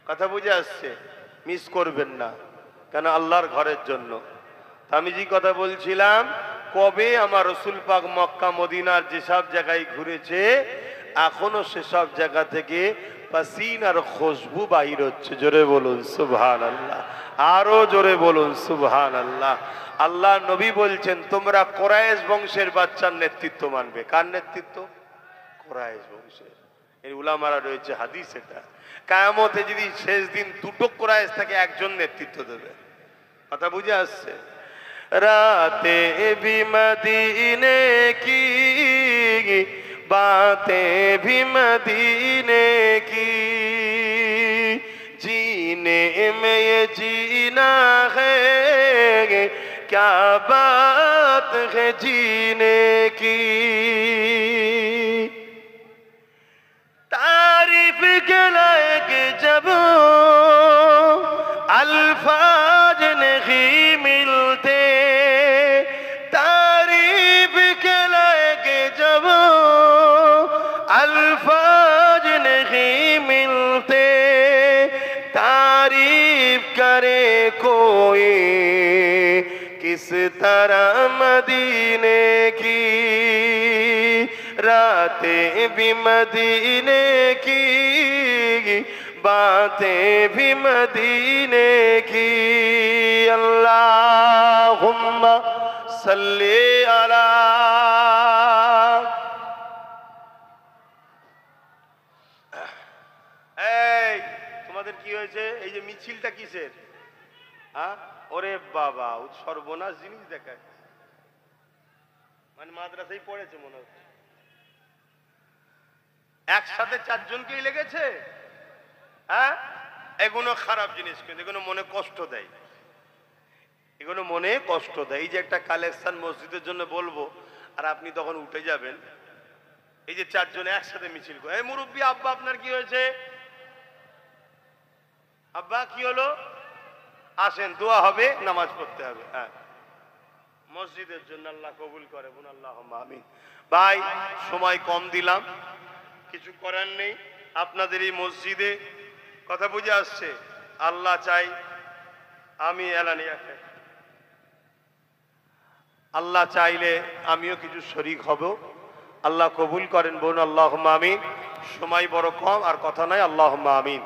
[SPEAKER 1] কথা বুঝে আসছে? মিস করবেন না, কেন আল্লাহর ঘরের জন্য। আমি যে কথা বলছিলাম, কবে আমার রসুল পাক মক্কা মদিনার যেসব জায়গায় ঘুরেছে, এখনো সেসব জায়গা থেকে পাসিনার খুশবু বাহির হচ্ছে। জোরে বলুন সুবহানাল্লাহ, আরো জোরে বলুন সুবহানাল্লাহ। আল্লাহ নবী বলছেন, তোমরা কোরাইশ বংশের বাচ্চার নেতৃত্ব মানবে। কার নেতৃত্ব? কোরাইশ বংশের। এই উলামারা রয়েছে হাদিস, এটা কিয়ামতে যদি শেষ দিন দুটো কোরাইশ থেকে একজন নেতৃত্ব দেবে। কথা বুঝে আসছে? রাতে ভি মদিনে কি, बातें भी मदीने की, जीने में ये जीना है, क्या बात है जीने की। तारीफ के लायक जब अल्फाज नहीं मिलते, तारीफ के लायक जब अल्फाज नहीं मिलते, तारीफ करे कोई किस तरह मदीने की, रातें भी मदीने की, बातें भी मदीने की। अल्लाहुम्मा सल्ली अला। এই তোমাদের কি হয়েছে? এই যে মিছিলটা কিসের? হ্যাঁ, ওরে বাবা, সর্বনাশ জিনিস দেখায়। মানে মাদ্রাসায় পড়েছে মনে হচ্ছে। একসাথে চারজনকেই লেগেছে। হ্যাঁ, এগুলো খারাপ জিনিস, কিন্তু এগুলো মনে কষ্ট দেয়। এগুলো মনে কষ্ট দেয়। এই যে একটা কালেকশন মসজিদের জন্য বলবো, আর আপনি তখন উঠে যাবেন। এই যে চারজনে একসাথে মিছিল করে, এই মুরব্বী আব্বা আপনার কি হয়েছে? আব্বা কি হলো? আসেন, দোয়া হবে, নামাজ পড়তে হবে। হ্যাঁ, মসজিদের জন্য আল্লাহ কবুল করে, বোন আল্লাহ আমিন। ভাই, সময় কম দিলাম, কিছু করার নেই। আপনাদের এই মসজিদে কথা বুঝে আসছে, আল্লাহ চাই আমি এলানিয়াকে, আল্লাহ চাইলে আমিও কিছু শরীক হব। আল্লাহ কবুল করেন, বোন আল্লাহ আমিন। সময় বড় কম, আর কথা নাই, আল্লাহ আমিন।